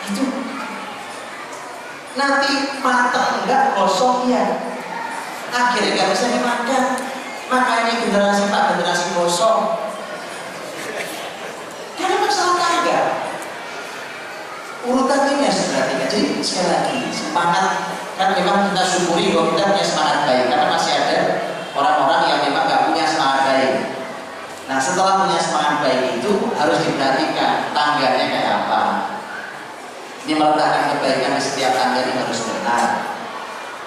Itu. Nanti matang enggak, gosong ya. Akhirnya nggak bisa dimakan. Makanya generasi Pak, generasi gosong. Karena masalah tangga. Urutan ini harus diperhatikan. Jadi sekali lagi semangat, kan memang kita syukuri bahwa kita punya semangat baik karena masih ada orang-orang yang memang nggak punya semangat baik. Nah setelah punya semangat baik itu harus diperhatikan tangganya kayak apa. Ini meletakkan kebaikan di setiap tangga ini harus benar.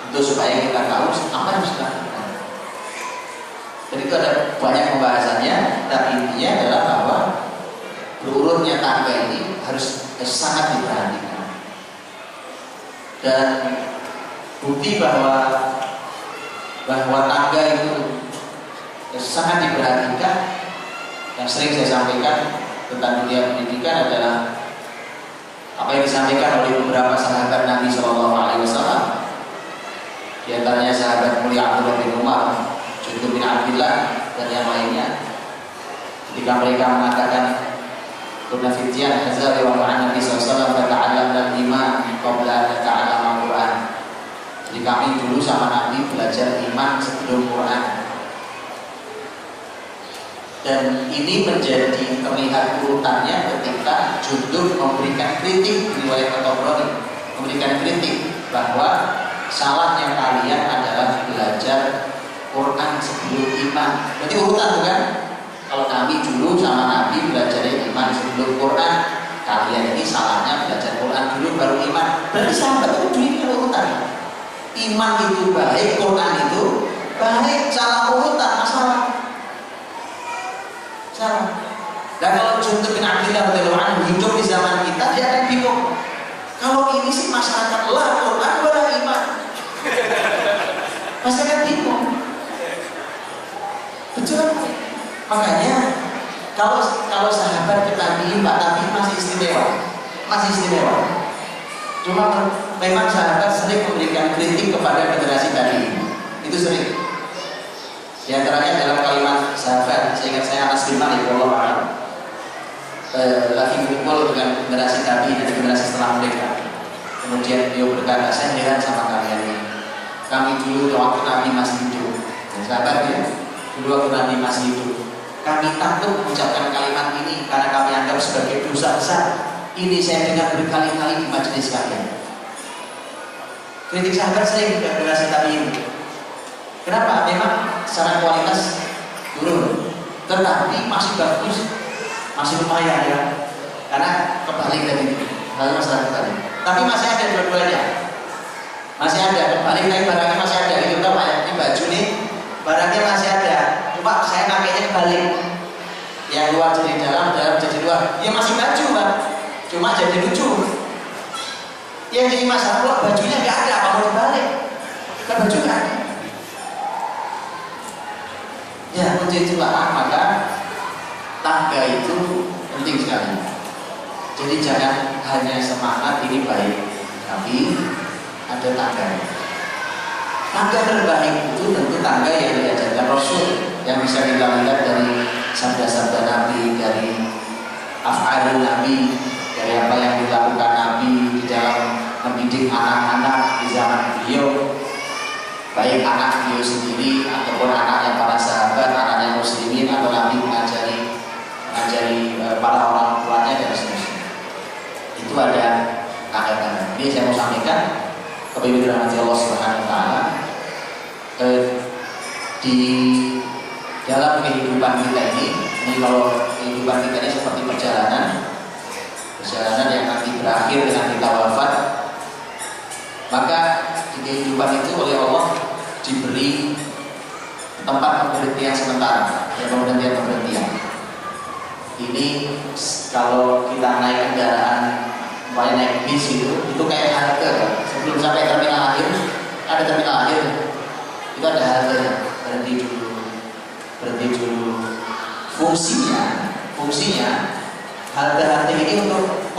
Itu supaya kita tahu apa yang harus dilakukan. Jadi itu ada banyak pembahasannya, tapi intinya adalah bahwa berurutnya tangga ini harus sangat diperhatikan. Dan bukti bahwa tangga itu sangat diperhatikan yang sering saya sampaikan tentang dunia pendidikan adalah apa yang disampaikan oleh beberapa sahabat Nabi SAW. Di antaranya sahabat mulia Abdullah bin Umar, Jundub bin Abdillah dan yang lainnya. Ketika mereka mengatakan Kunna fityan hazari wa ma'an Nabi SAW fata'allamna al-iman qabla nata'allama al-Quran. Jadi kami dulu sama Nabi belajar iman sebelum Quran. Dan ini menjadi terlihat urutannya ketika Jundub memberikan kritik di riwayat At-Tabrani, memberikan kritik bahwa salahnya kalian adalah belajar Quran sebelum iman. Berarti urutan bukan? Kalau kami dulu sama Nabi belajar iman sebelum Quran, kalian ini salahnya belajar Quran dulu baru iman. Berarti sahabat itu ini urutan. Iman itu baik, Quran itu baik, salah urutan masalah. Salah. Dan kalau Jundub bin Abdillah radhiyallahu anhu hidup di zaman kita, dia akan bingung. Kalau ini sih masyarakat lah Quran wala iman. Masyarakat bingung. Betul. Makanya kalau sahabat tabi'in, Pak tabi'in masih istimewa. Cuma memang sahabat sering memberikan kritik kepada generasi tabi'in. Itu sering. Di antaranya dalam kalimat sahabat, saya ingat saya Anas bin Malik lagi berkumpul dengan generasi tabi'in dan generasi setelah mereka. Kemudian beliau berkata, saya heran sama kalian ini. Kami dulu waktu Nabi masih hidup, dan sahabatnya dulu waktu Nabi masih hidup, kami takut mengucapkan kalimat ini karena kami anggap sebagai dosa besar. Ini saya dengar berkali-kali di majelis kalian. Kritik sahabat sering generasi tabi'in. Kenapa? Memang secara kualitas turun, tetapi masih bagus, masih lumayan ya. Karena kebalik tadi, kalau masalah kebalik. Tapi masih ada dua-duanya. Masih ada kebalik, tapi barangnya masih ada. Itu tahu ya? Ini baju nih, barangnya masih ada, Pak saya pakainya balik, yang luar jadi dalam, dalam jadi luar, ya masih baju Pak, cuma jadi lucu. Yang jadi masalah kok bajunya nggak ada, apa mau dibalik? Kan baju nggak ada. Ya kunci itu Pak, maka tangga itu penting sekali. Jadi jangan hanya semangat ini baik, tapi ada tangga. Tangga terbaik itu tentu tangga yang diajarkan Rasul, yang bisa kita lihat dari sabda-sabda Nabi, dari af'alul Nabi, dari apa yang dilakukan Nabi di dalam mendidik anak-anak di zaman beliau, baik anak beliau sendiri ataupun anaknya para sahabat, anaknya muslimin, atau Nabi mengajari para orang tuanya dan seterusnya. Itu ada tangga-tangga. Ini saya mau sampaikan kepada dirahmati Allah Subhanahu Wa Taala. Di dalam kehidupan kita ini kalau kehidupan kita ini seperti perjalanan yang nanti berakhir dengan kita wafat, maka di kehidupan itu oleh Allah diberi tempat pemberhentian sementara, pemberhentian. Ini kalau kita naik kendaraan, naik bis itu kayak halte. Sebelum sampai terminal akhir, ada terminal akhir, itu ada halte, berhenti dulu. Fungsinya halte ini untuk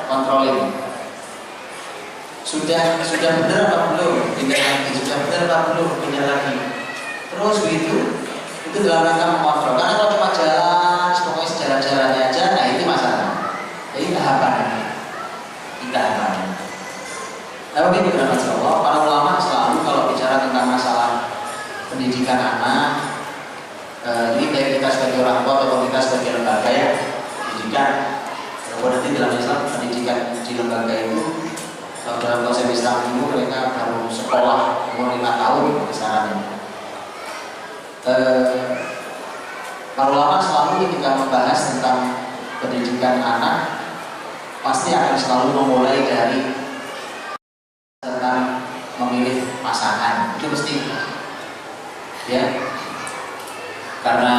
controlling. Sudah benar apa belum? Pindah lagi. Sudah benar apa belum? Pindah lagi. Terus begitu. Itu dalam rangka mengontrol. Karena kalau cuma jalan, pokoknya sejalan-jalannya aja, nah ini masalah. Jadi tahapannya. Tapi benar Allah, para ulama selalu kalau bicara tentang masalah pendidikan anak, ini baik kita sebagai orang tua atau kita sebagai lembaga ya, pendidikan. Kalau nanti dalam Islam pendidikan di lembaga itu, kalau dalam konsep Islam dulu mereka baru sekolah umur 5 tahun kisarannya. Para ulama selalu ketika membahas tentang pendidikan anak pasti akan selalu memulai dari tentang memilih pasangan. Itu mesti ya, karena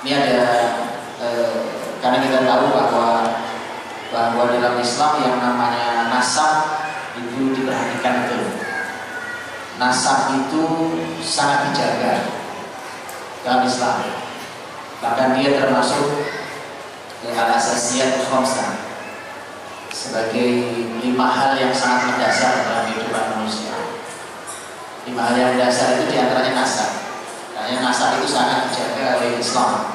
ini ada karena kita tahu bahwa dalam Islam yang namanya nasab itu diperhatikan betul. Nasab itu sangat dijaga dalam Islam. Bahkan dia termasuk al-asasiyat khamsah, sebagai 5 hal yang sangat mendasar dalam kehidupan manusia. 5 hal yang mendasar itu diantaranya nasab. Karena nasab itu sangat dijaga oleh Islam,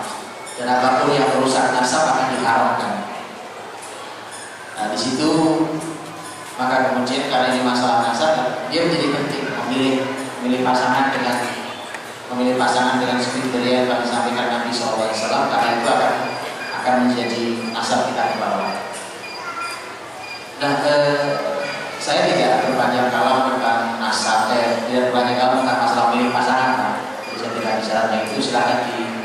dan apapun yang merusak nasab akan diharamkan. Nah di situ maka kemudian karena ini masalah nasab, dia menjadi penting memilih pasangan dengan kriteria yang telah disampaikan Nabi SAW, karena itu akan menjadi nasab kita ke bawah. Nah, saya tidak berpanjang kalam tentang nasab, tidak berpanjang kalam tentang masalah memilih pasangan. Jadi saya tidak bicara tentang itu.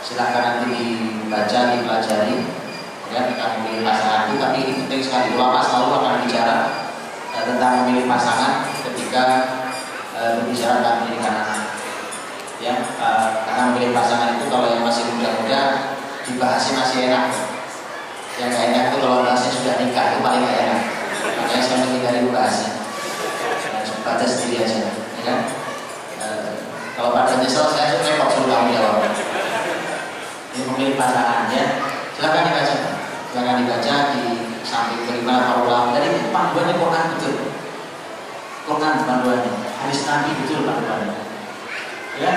Silakan nanti dibaca, dipelajari, ya, tentang memilih pasangan itu. Tapi ini penting sekali. Ulama selalu akan bicara tentang memilih pasangan ketika berbicara tentang pendidikan anak. Ya, karena memilih pasangan itu kalau yang masih muda-muda dibahasnya masih enak. Yang gak enak itu kalau bahasnya sudah nikah, itu paling gak enak. Makanya saya menghindari bahasnya. Baca sendiri aja, ya kan? Kalau pada nyesel saya repot suruh kamu jawab. Ini memilih pasangan ya. Silakan dibaca di samping kelima para ulama. Dari itu panduannya Quran betul. Quran panduannya, hadis Nabi betul panduannya. Ya,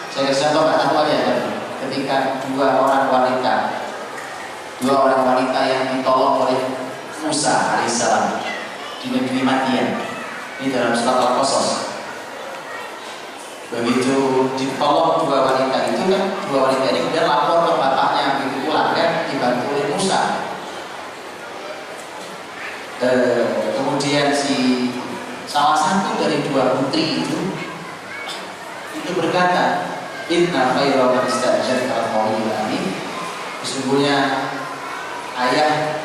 saya kasih contoh satu aja. Ketika dua orang wanita yang ditolong oleh Musa alaihissalam di negeri Madian, ini dalam surat Al-Qasas. Begitu ditolong dua wanita itu kan, dua wanita ini kemudian lapor ke bapaknya, begitu pulang kan dibantu oleh Musa. Kemudian salah satu dari dua putri itu berkata, Inna khairal man istajabta al-qawiyya ini. Sesungguhnya ayah,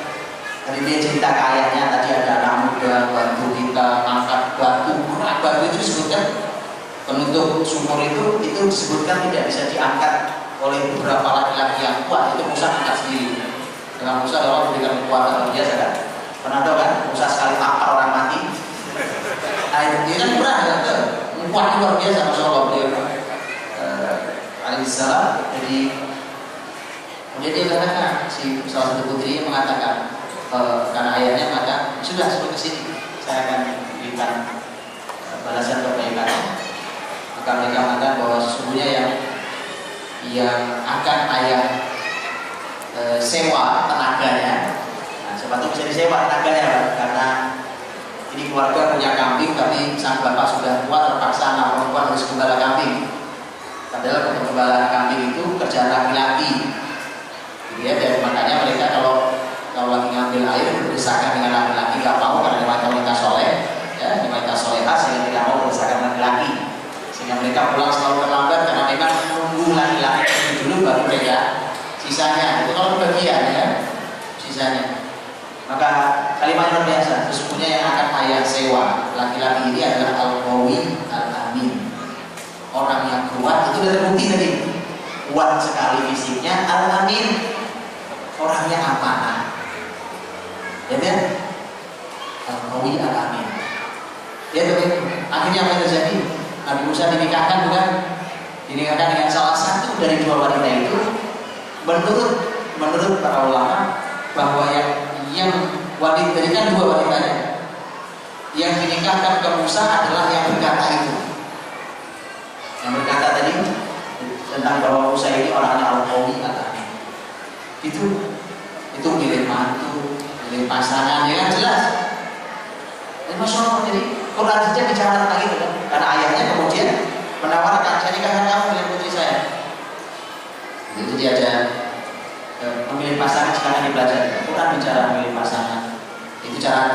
tadi dia cerita ke ayahnya, tadi ada anak muda bantu kita angkat batu. Batu itu disebutkan Penutup sumur itu disebutkan tidak bisa diangkat oleh beberapa laki-laki yang kuat. Itu Musa angkat sendiri. Dengan Musa Allah memberikan kekuatan luar biasa kan. Pernah tahu kan Musa sekali tampar orang mati. Nah itu kan berat kan, kuat luar biasa Masya Allah beliau alaihissalam. Jadi kemudian dia katakan, si salah satu putri mengatakan karena ayahnya maka sudah sebelum kesini saya akan berikan balasan kebaikan. Maka mereka mengatakan bahwa sesungguhnya yang akan ayah sewa tenaganya. Nah, sebab itu bisa disewa tenaganya karena ini keluarga punya kambing tapi sang bapak sudah tua terpaksa anak perempuan harus gembala kambing. Padahal penggembala kambing itu kerjaan laki-laki. Ya, dan makanya mereka kalau lagi ngambil air berdesakan dengan laki-laki nggak mau karena wanita soleh, ya, wanita solehah sehingga tidak mau berdesakan laki-laki. Sehingga mereka pulang selalu terlambat karena memang menunggu laki-laki dulu baru mereka sisanya. Itu kalau bagian ya sisanya. Maka kalimat luar biasa. Sesungguhnya yang akan ayah sewa laki-laki ini adalah al-qawi al-amin. Orang yang kuat itu sudah terbukti tadi. Kuat sekali fisiknya, al-amin. Orangnya amanah. Ya kan? Al-qawi al-amin. Ya betul. Akhirnya apa yang terjadi? Nabi Musa dinikahkan bukan? Dinikahkan dengan salah satu dari dua wanita itu. Menurut para ulama bahwa yang wanita tadi kan dua wanitanya. Yang dinikahkan ke Musa adalah yang berkata itu. Yang berkata tadi tentang bahwa Musa ini orangnya al-qawi al-amin. Itu milih mantu, milih pasangan, ya kan jelas. Dan Masya Allah, jadi Quran saja bicara tentang itu kan. Karena ayahnya kemudian menawarkan, saya nikahkan kamu dengan putri saya. Itu dia aja memilih pasangan sekarang dipelajari. Quran bicara memilih pasangan.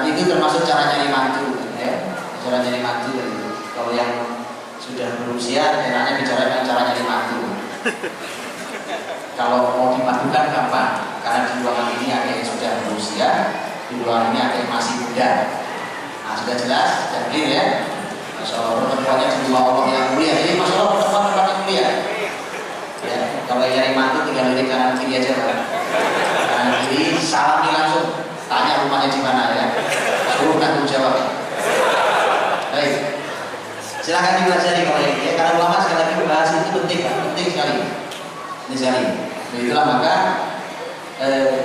Itu termasuk cara nyari mantu, ya. Cara nyari mantu gitu. Kalau yang sudah berusia, caranya bicara dengan cara nyari mantu. Kalau mau dipadukan gampang, karena di ruangan ini ada yang sudah berusia, di ruangan ini ada yang masih muda. Nah sudah jelas, sudah clear ya. Masya Allah, pertemuannya di rumah Allah yang mulia. Jadi Masya Allah pertemuan yang mulia. Ya, kalau nyari mantu tinggal lirik kanan kiri aja kan. Kanan kiri, salami langsung. Tanya rumahnya di mana ya. Suruh tanggung jawab. Baik. Silakan dipelajari kalau ini ya. Karena ulama sekali lagi membahas itu penting kan, penting sekali. Ini sekali. Itulah maka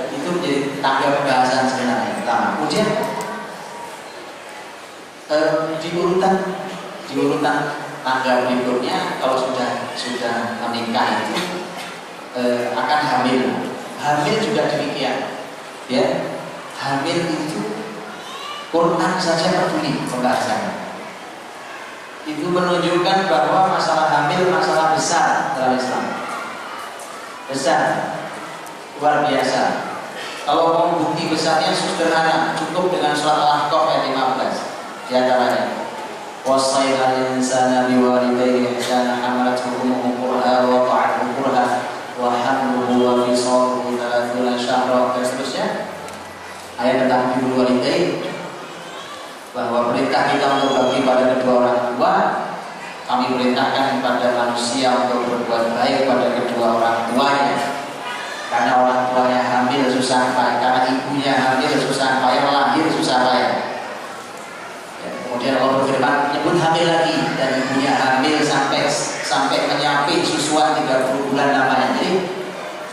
itu menjadi tangga pembahasan sebenarnya pertama. Kemudian di urutan tangga berikutnya kalau sudah menikah itu akan hamil. Hamil juga demikian. Ya, hamil itu Quran saja peduli pembahasannya. Itu menunjukkan bahwa masalah hamil masalah besar dalam Islam. Besar, luar biasa. Kalau mau bukti besarnya sederhana, cukup dengan surat Al-Ahqaf ayat 15. Di antaranya, wasailal insana biwalidayhi ihsana hamalathu ummuhu kurha wa wada'athu kurha wa hamluhu wa fisaluhu 30 syahra dan seterusnya. Ayat tentang birrul walidain, bahwa perintah kita untuk berbakti pada kedua orang tua, kami perintahkan kepada manusia untuk berbuat baik pada kedua orang tuanya. Karena orang tuanya hamil susah payah, karena ibunya hamil susah payah, lahir susah payah. Ya, kemudian Allah berfirman, nyebut hamil lagi, dan ibunya hamil sampai menyapit susuan 30 bulan lamanya. Jadi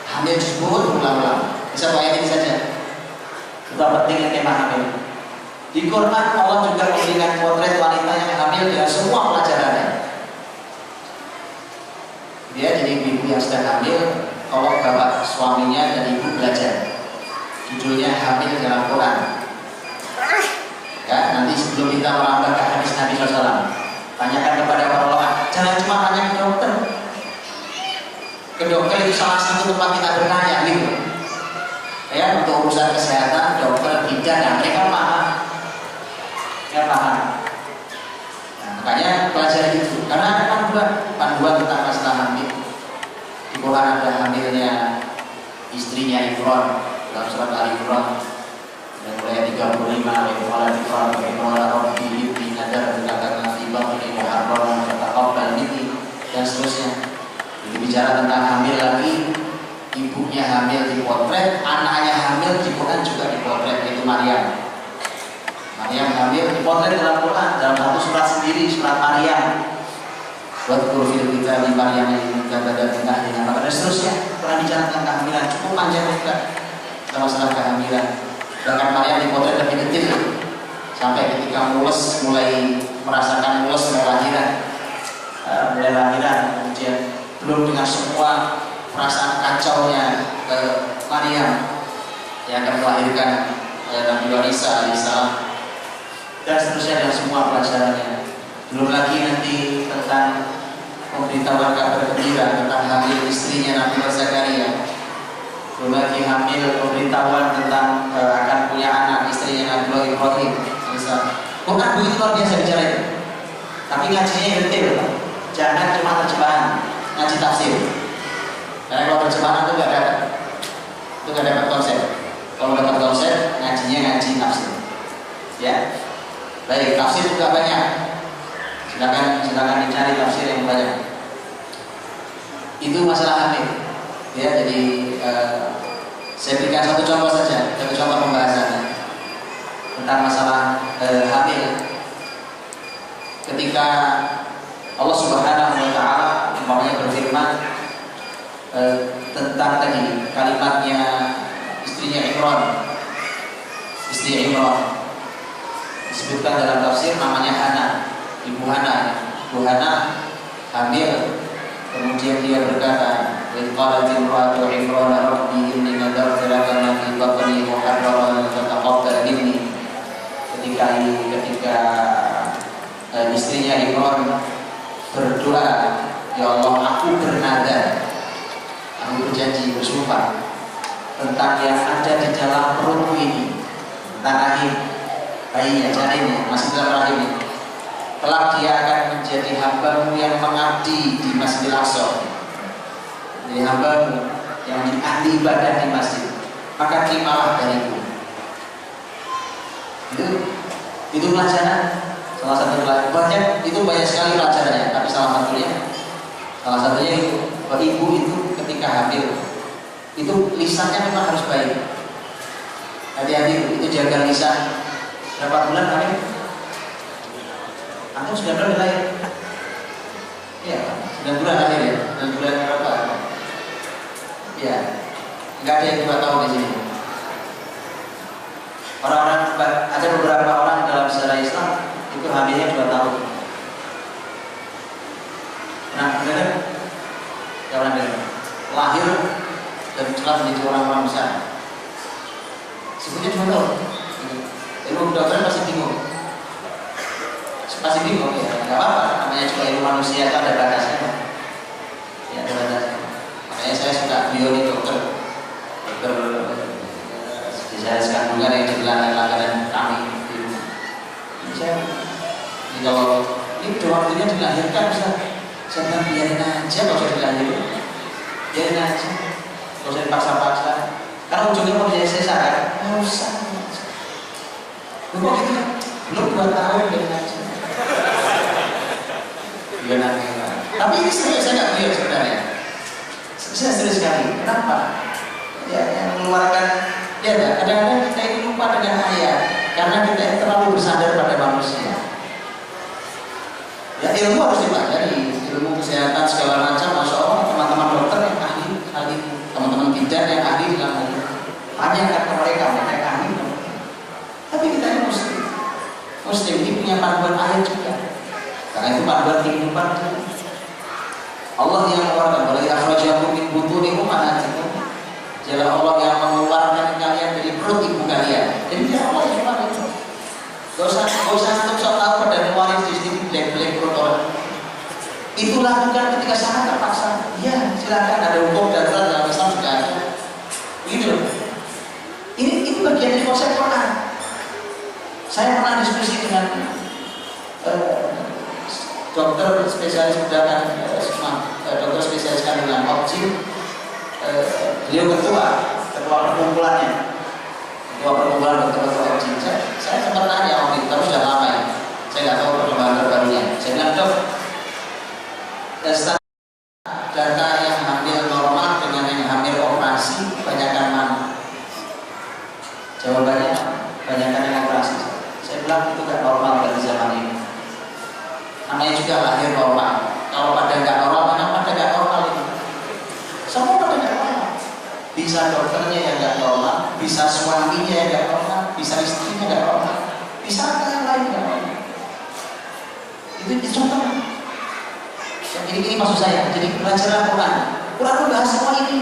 hamil disebut ulang-ulang. Bisa ayat ini saja. Itu pentingnya tema hamil. Di Quran Allah juga memberikan potret wanita yang hamil dengan semua pelajarannya. Dia jadi ibu yang sedang hamil, kalau bapak suaminya dan ibu belajar. Judulnya hamil dalam Quran. Ya, nanti sebelum kita merambah ke hadis Nabi SAW, tanyakan kepada para ulama. Jangan cuma tanya ke dokter. Ke dokter itu salah satu tempat kita bertanya gitu. Ya, untuk urusan kesehatan, dokter, bidan, nah, mereka paham. Ya paham. Nah, makanya pelajari itu. Karena ada panduan tentang masalah hamil. Di Quran ada hamilnya istrinya Imran dalam surat Al-Imran. Dan mulai 35 ayat Al-Imran, bagaimana Rabbi ibni nadar berkata fi batni muharraman fataqabbal bicara tentang hamil lagi, ibunya hamil dipotret, anaknya hamil di Quran juga dipotret, yaitu Maryam. Maryam hamil dipotret dalam Quran, dalam satu surat sendiri, surat Maryam. Buat profil kita di Maryam yang dan dengan dan seterusnya. Quran bicara tentang kehamilan, cukup panjang juga tentang masalah kehamilan. Bahkan Maryam dipotret lebih detail sampai ketika mules, mulai merasakan mules mulai lahiran, kemudian belum dengan semua perasaan kacaunya Maryam yang akan melahirkan Nabi Isa alaihissalam dan seterusnya, dan semua pelajarannya. Belum lagi nanti tentang memberitahuan kabar gembira tentang hamil istrinya Nabi Zakaria. Belum lagi hamil pemberitahuan tentang akan punya anak istrinya Nabi Ibrahim. Quran begitu luar biasa bicara itu. Tapi ngajinya detail, jangan cuma terjemahan, ngaji tafsir. Karena kalau terjemahan itu nggak dapat konsep. Kalau dapat konsep, ngajinya ngaji tafsir. Ya, baik, tafsir juga banyak. Silakan dicari tafsir yang banyak. Itu masalah hamil. Ya, jadi saya berikan satu contoh saja, satu contoh pembahasannya tentang masalah hamil. Ketika Allah Subhanahu wa Ta'ala umpamanya berfirman tentang tadi kalimatnya istrinya Imran, istri Imran disebutkan dalam tafsir namanya Hana, ibu Hana. Ibu Hana hamil, kemudian dia berkata, "Qalat imra'atu Imran rabbi inni nadartu laka ma fi batni muharraran fataqabbal minni." Ketika istrinya Imran berdoa, "Ya Allah, aku bernadar, aku berjanji, bersumpah tentang yang ada di dalam perutku ini, tentang rahim bayinya, janinnya masih dalam rahim ini, kelak dia akan menjadi hamba-Mu yang mengabdi di Masjidil Aqsa, jadi hamba-Mu yang ahli ibadah di masjid, maka terimalah dariku." Itu pelajaran, salah satu pelajaran. Itu banyak sekali pelajarannya, tapi salah satunya itu bahwa ibu itu ketika hamil itu lisannya memang harus baik. Hati-hati, itu jaga lisan. Berapa bulan hamil? Aku 9 bulan lahir. Iya, 9 bulan lahir ya. 9 bulan berapa? Iya, nggak ada yang 2 tahun di sini. Orang-orang, ada beberapa orang dalam sejarah Islam itu hamilnya 2 tahun. Nah, benar? Ya, orang lahir dan telah menjadi orang-orang besar. Sebutnya 2 tahun. Ilmu kedokteran pasti bingung. Pasti bingung ya, nggak apa-apa. Namanya juga ilmu manusia itu ada batasnya. Ya, ada batasnya. Makanya saya suka beliau di dokter spesialis kandungan yang digelar langganan kami. Jadi kalau ini udah waktunya dilahirkan, saya bilang biarin aja, kalau saya dilahirkan, biarin aja, kalau saya dipaksa-paksa. Karena ujungnya mau jadi sesar kan, nggak usah. Kok gitu? Belum 2 tahun biarin aja. Biarin aja. Tapi ini serius, saya nggak beliau sebenarnya. Saya serius sekali. Kenapa? Ya, yang mengeluarkan. Ya, kadang-kadang kita ini lupa dengan ayat karena kita ini terlalu bersandar pada manusia. Ya, ilmu harus dipelajari, ilmu kesehatan segala macam. Masya Allah, teman-teman dokter yang ahli, teman-teman bidan yang ahli dalam hal ini, tanyakan ke mereka yang ahli. Tapi kita ini muslim ini punya panduan ayat juga. Karena itu panduan kehidupan. Allah yang mengeluarkan, "Wala akhrajakum min butuni ummahatikum." Jalan Allah yang mengeluarkan kalian dari perut ibu kalian. Jadi dia Allah yang mengeluarkan itu. Gak usah antum sok tahu pada waris di sini black perut orang. Itu lakukan ketika sangat terpaksa. Ya, silakan, ada hukum darurat dalam Islam juga ada. Begitu loh. Ini bagian dari konsep Quran. Saya pernah diskusi dengan dokter spesialis bedah dokter spesialis kandungan objin. Beliau ketua perkumpulannya, ketua perkumpulan dokter objin. Saya sempat tanya waktu itu, tapi sudah lama ya. Saya nggak tahu perkembangan terbarunya. Saya bilang, "Dok, data yang bisa dokternya yang nggak normal, bisa suaminya yang nggak normal, bisa istrinya nggak normal, bisa yang lain nggak normal. Itu contoh. Ini maksud saya. Jadi belajar Quran itu bahas semua ini.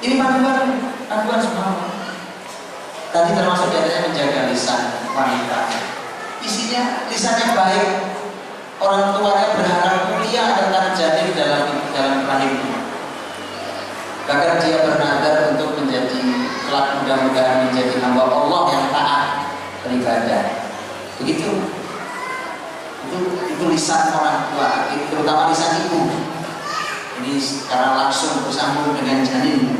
Ini panduan semua. Tadi termasuk diantaranya menjaga lisan wanita. Isinya lisannya baik, orang tuanya berharap mulia akan janin dalam rahimnya. Bahkan dia bernadar untuk menjadi kelak mudah-mudahan menjadi hamba Allah yang taat beribadah. Begitu. Itu lisan orang tua, terutama lisan ibu. Ini sekarang langsung bersambung dengan janin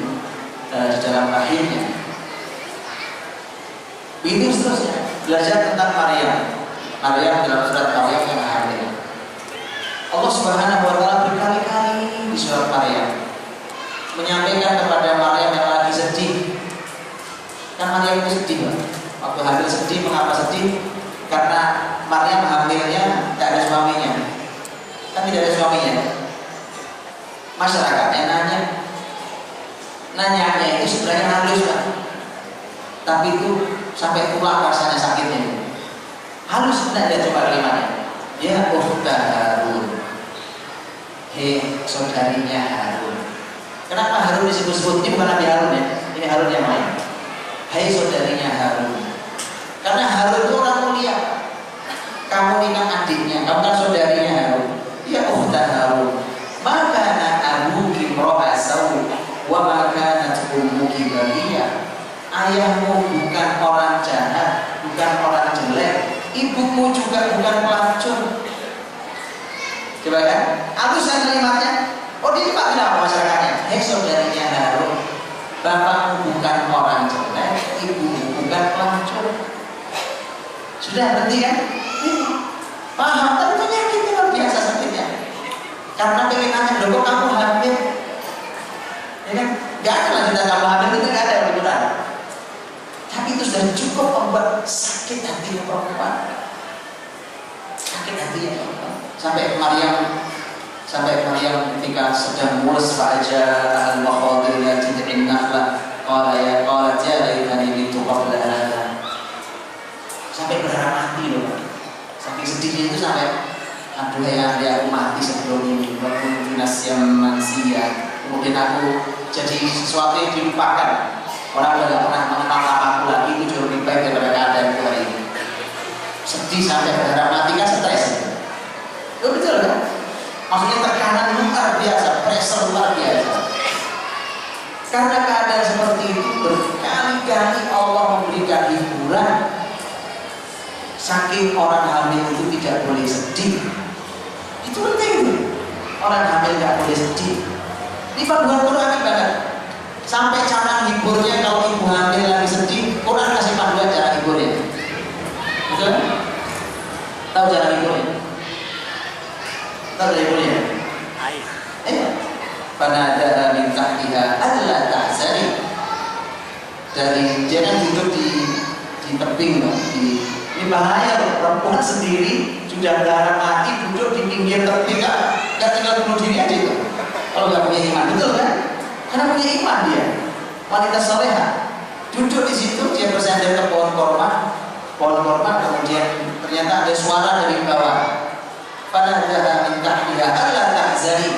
di dalam rahimnya. Begitu seterusnya. Belajar tentang Maryam dalam surat Maryam yang hamil. Allah Subhanahu wa taala berkali-kali di surat Maryam menyampaikan kepada Maryam yang lagi sedih. Kan Maryam itu sedih, waktu hamil sedih. Mengapa sedih? Karena Maryam hamilnya tidak ada suaminya. Kan tidak ada suaminya. Masyarakatnya nanyanya itu sebenarnya halus, Pak. Tapi itu sampai tulang rasanya sakitnya. Halus tidak ada coba kalimatnya. Ya ukhta Harun. Hei saudarinya Harun. Kenapa Harun disebut-sebut? Ini bukan Nabi Harun ya. Ini Harun yang lain. Hei saudarinya Harun. Karena Harun itu orang mulia. Kamu nikah adiknya, kamu kan saudarinya Harun. Ya ukhta Harun. Maka abuki imra'a saw wa ma kanat ummuki baghiya. Ayahmu bukan orang jahat, bukan orang jelek, ibumu juga bukan pelacur. Coba kan? Halus kan kalimatnya? Oh, dia pak kenapa masyarakatnya? Hei saudarinya Harun, bapakmu bukan orang jelek, ibumu bukan pelacur. Sudah berarti kan? Paham? Tapi penyakitnya luar biasa sakitnya. Karena pengen nanya, kok kamu hamil? Ya kan? Gak ada lanjutan kamu hamil itu gak ada beneran. Tapi itu sudah cukup membuat sakit hati perempuan. Sakit hatinya perempuan. Sampai Maryam ketika sedang mulus saja al-makhadir tid'in nakhla qalat ya laitani mitu qabla hadha. Sampai berharap mati loh. Saking sedihnya itu sampai aduh ya aku mati sebelum ini. Walaupun dinas yang manusia. Kemudian aku jadi sesuatu yang dilupakan. Orang udah gak pernah mengenal namaku lagi, itu jauh lebih baik daripada keadaan hari ini. Sedih sampai berharap mati kan stres. Itu betul kan? Maksudnya tekanan luar biasa, pressure luar biasa. Karena keadaan seperti itu berkali-kali Allah memberikan hiburan. Saking orang hamil itu tidak boleh sedih. Itu penting. Orang hamil gak boleh sedih. Ini panduan Quran banget. Sampai cara hiburnya kalau ibu hamil lagi sedih, Quran kasih panduan cara hiburnya. Betul? Tahu cara hiburnya? Tahu cara hiburnya? Panada min tahtiha alla tahzani. Dari dia kan duduk di tebing loh. Ini bahaya loh, perempuan sendiri sudah berharap mati duduk di pinggir tebing kan? Gak tinggal bunuh diri aja tuh. Kalau gak punya iman, betul kan? Karena punya iman dia, wanita soleha duduk di situ, dia bersandar ke pohon korma, kemudian ternyata ada suara dari bawah. Panada min tahtiha alla tahzani.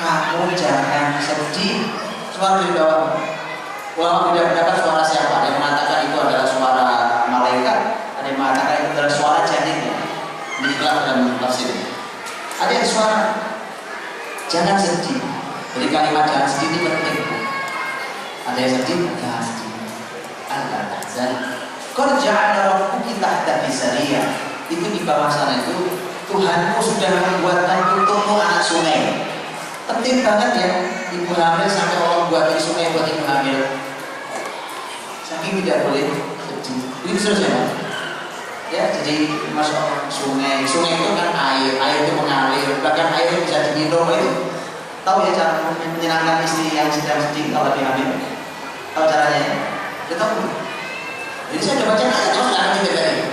Kamu jangan sedih. Suara dari bawah. Ulama tidak mendapat suara siapa. Ada yang mengatakan itu adalah suara malaikat, ada yang mengatakan itu adalah suara janinnya. Ini dalam tafsir. Ada yang suara jangan sedih. Jadi kalimat jangan sedih ini penting. Ada yang sedih, jangan sedih. Allah tahzan. Qad ja'ala rabbuki tahta bisariyah. Itu di bawah sana itu Tuhanmu sudah membuatkan untukmu anak sungai. Penting banget ya, ibu hamil sampai Allah buat di sungai buat ibu hamil. Saking tidak boleh sedih. Ini selesai Pak. Ya, jadi masuk sungai itu kan air itu mengalir, bahkan air itu bisa diminum itu. Tahu ya cara menyenangkan istri yang sedang sedih kalau lagi hamil? Tahu caranya ya? Betul. Jadi saya coba baca aja terus anak kita tadi.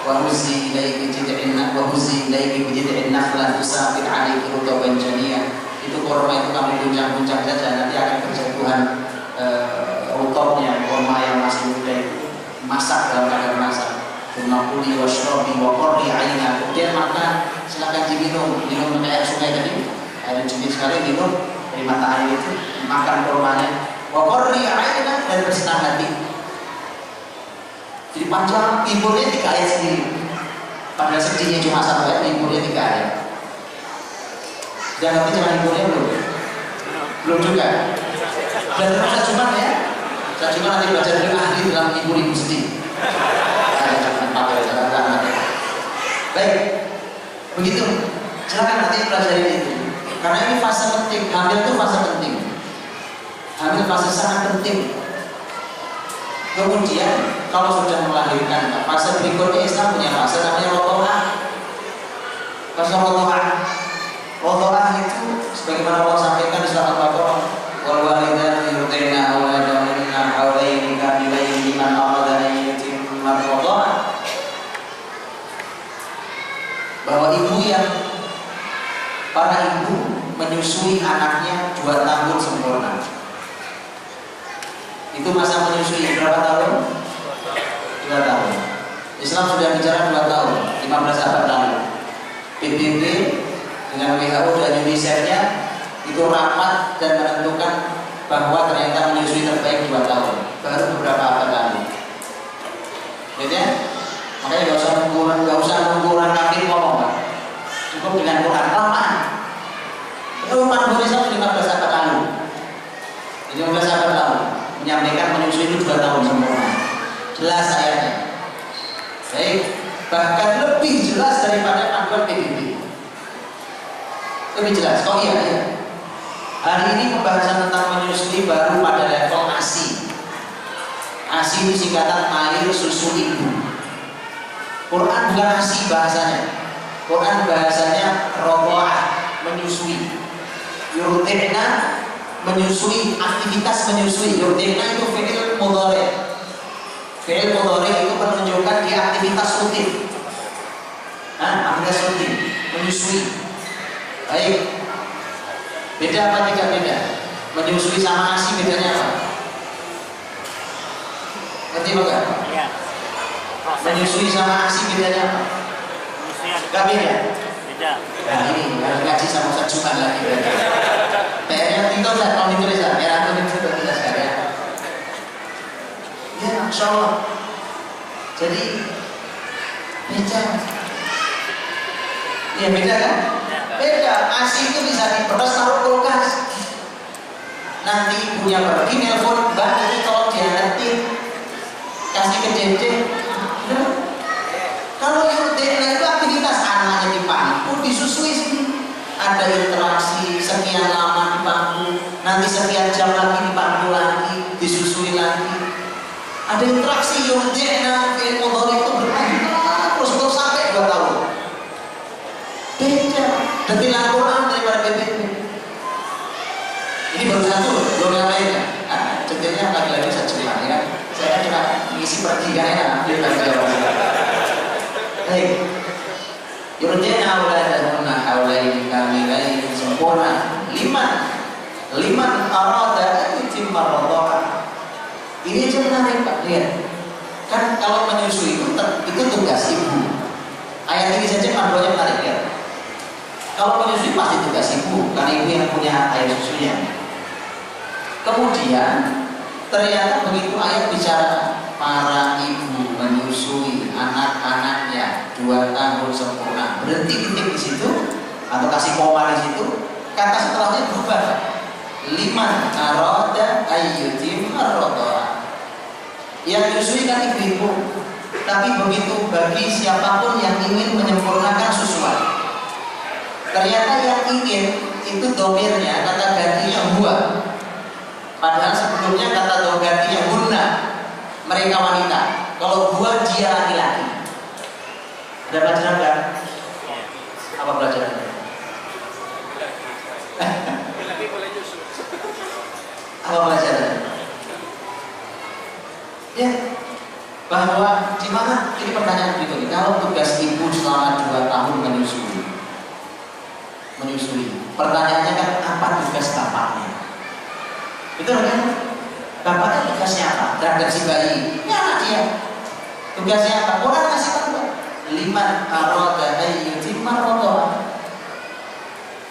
Wa huzi ilaiki jid'in nakhla tusaqit 'alayki rutban janiyah. Itu kurma itu kamu guncang-guncang saja, nanti akan berjatuhan rutopnya kurma yang masih muda itu. Masak dalam keadaan masak. Kuli washrobi wa qurri aina. Kemudian makan, silakan diminum, minum kayak sungai tadi, air jernih sekali, minum dari mata air itu, makan kurmanya. Wa qurri aina, dan bersenang hati. Jadi panjang, timbulnya 3 ayat sendiri. Padahal sedihnya cuma 1 ayat, timbulnya 3 ayat. Sudah ngerti cara timbulnya belum? Belum juga. Belajar bahasa Jumat ya. Saya cuma nanti belajar dari ahli dalam ibu sedih. Baik, begitu. Silakan nanti pelajari itu. Karena ini fase penting. Hamil itu fase penting. Hamil fase sangat penting. Kemudian kalau sudah melahirkan, fase berikutnya Islam punya fase namanya rodoah. Fase rodoah. Rodoah itu sebagaimana Allah sampaikan di surat Al-Baqarah, wal walidatu yurdi'na auladahunna haulaini kamilaini liman arada an yutimma ar-rodoah. Bahwa ibu yang para ibu menyusui anaknya 2 tahun sempurna. Itu masa menyusui berapa tahun? 2 tahun. Islam sudah bicara 2 tahun, 15 abad lalu. PBB dengan WHO dan UNICEF-nya itu rapat dan menentukan bahwa ternyata menyusui terbaik 2 tahun. Baru beberapa abad lalu. Jadi makanya nggak usah nunggu orang kafir ngomong, Pak. Cukup dengan Quran kelamaan. Quran Islam 15 abad lalu. 15 abad lalu menyampaikan menyusui itu 2 tahun sempurna. Jelas ayatnya. Baik, bahkan lebih jelas daripada panduan PBB. Lebih jelas. Oh iya, iya. Hari ini pembahasan tentang menyusui baru pada level ASI. ASI itu singkatan air susu ibu. Quran bukan ASI bahasanya. Quran bahasanya rodoah, menyusui. Yurdi'na, menyusui, aktivitas menyusui. Yurdi'na itu fi'il mudhari'. Fi'il mudhari' itu menunjukkan di aktivitas rutin. Aktivitas rutin, menyusui. Baik. Beda apa tidak beda? Menyusui sama ASI bedanya apa? Ngerti enggak? Iya. Menyusui sama ASI bedanya apa? Gak beda? Beda. Nah ini harus ngaji sama Ustaz Jumat lagi. PR-nya itu Ustaz, kalau ditulis ya, aku itu kita sekalian. Ya, Masya Allah. Jadi beda. Ya beda kan? Beda. ASI itu bisa diperas taruh kulkas. Nanti ibunya pergi nelpon, Mbak ini tolong dihangatin, kasih ke Dede. Kalau yurdi'na itu aktivitas anaknya di bangku disusui sini. Ada interaksi sekian lama di bangku, nanti sekian jam lagi di bangku lagi, disusui lagi. Ada interaksi yurdi'na fil mudhari itu berlanjut terus sampai 2 tahun. Beda detilan Quran daripada PBB. Ini baru satu, belum yang lainnya. Detailnya lagi-lagi saya cerita ya. Saya cuma ngisi pergi kan ya, ambil lagi. Baik. Yurdi'na auladahunna haulaini kamilaini sempurna. Liman arada an yutimma ar-radha'ah. Ini aja menarik Pak, lihat. Kan kalau menyusui itu tugas ibu. Ayat ini saja panduannya menarik ya. Kalau menyusui pasti tugas ibu, karena ibu yang punya air susunya. Kemudian ternyata begitu ayat bicara para ibu menyusui anak-anaknya 2 tahun sempurna, berhenti titik di situ atau kasih koma di situ, kata setelahnya berubah. Liman arada ayyutim ar-radha'ah. Yang menyusui kan ibu-ibu, tapi begitu bagi siapapun yang ingin menyempurnakan susuan. Ternyata yang ingin itu domirnya kata gantinya huwa. Padahal sebelumnya kata gantinya hunna, mereka wanita. Kalau huwa dia laki-laki. Ada pelajaran kan? Apa pelajarannya? Apa pelajarannya? Ya, bahwa di mana ini pertanyaan berikutnya. Kalau tugas ibu selama 2 tahun menyusui, pertanyaannya kan apa Betul kan? Bapaknya tugasnya apa? Terhadap si bayi. Ini anak dia. Tugasnya apa? Orang ngasih tahu. Liman arada ayyutimma radha.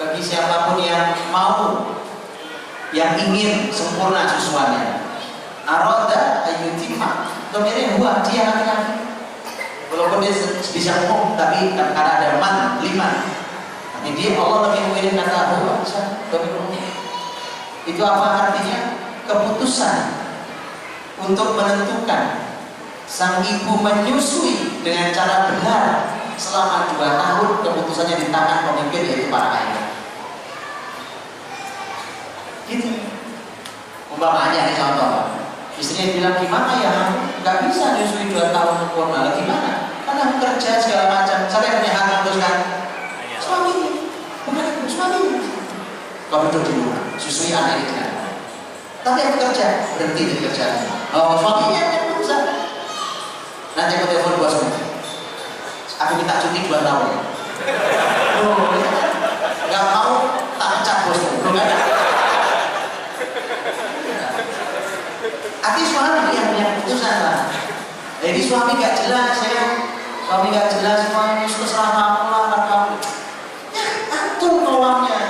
Bagi siapapun yang mau, yang ingin sempurna susuannya. Arada ayyutimma. Domirnya huwa, dia laki-laki. Walaupun dia bisa umum, tapi karena ada man, liman. Jadi Allah lebih memilih kata huwa, domir umum. Itu apa artinya? Keputusan untuk menentukan sang ibu menyusui dengan cara benar selama 2 tahun, keputusannya di tangan pemimpin, yaitu para ayah. Gitu. Umpamanya ini contoh, istrinya bilang, gimana ya, nggak bisa nyusui 2 tahun sempurna. Gimana? Karena aku kerja segala macam. Siapa yang punya hak memutuskan? Suaminya, bukan ibu, suaminya. Kau duduk di rumah, susui anak itu kan. Tapi aku kerja, berhenti dari kerjaan. Oh, suaminya yang memutuskan. Nanti aku telepon bosmu. Aku minta cuti 2 tahun. Oh, nggak mau, tak pecat bosmu. Belum ada. Arti suami yang punya keputusan lah. Jadi suami gak jelas ya, suami gak jelas, suami terserah kamu lah, kamu. Ya, antum kawamnya.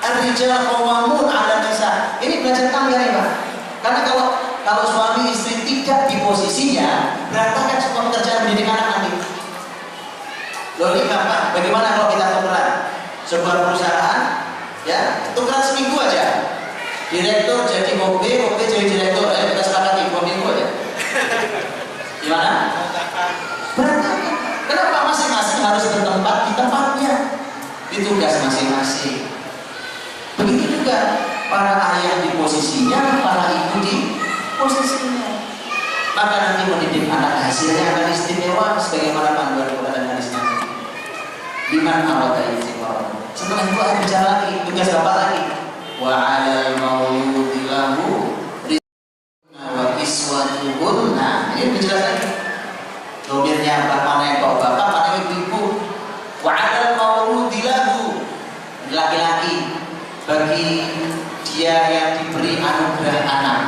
Ar-rijal qawwamun 'ala nisa. Ini belajar kalian ya, Pak. Karena kalau suami istri tidak di posisinya, berantakan semua pekerjaan mendidik anak nanti. Loh ini gampang. Bagaimana kalau kita tukeran sebuah perusahaan, ya tukeran seminggu aja. Direktur jadi OB jadi direktur. Ayo kita sepakati 2 minggu aja. Gimana? Berantakan. Kenapa masing-masing harus bertempat di tempatnya, di tugas masing-masing. Begitu juga para ayah di posisinya, para ibu di posisinya. Maka nanti mendidik anak hasilnya akan istimewa sebagaimana panduan Quran dan hadis Nabi. Liman arada istiqamah. Setelah itu akan bicara lagi, tugas bapak lagi. Wa 'alal mauludi lahu rizquna wa kiswatuhunna. Ini dijelaskan lagi. Domirnya mana yang bapak, mana yang ibu. Wa 'alal mauludi lahu, laki-laki, bagi dia yang diberi anugerah anak.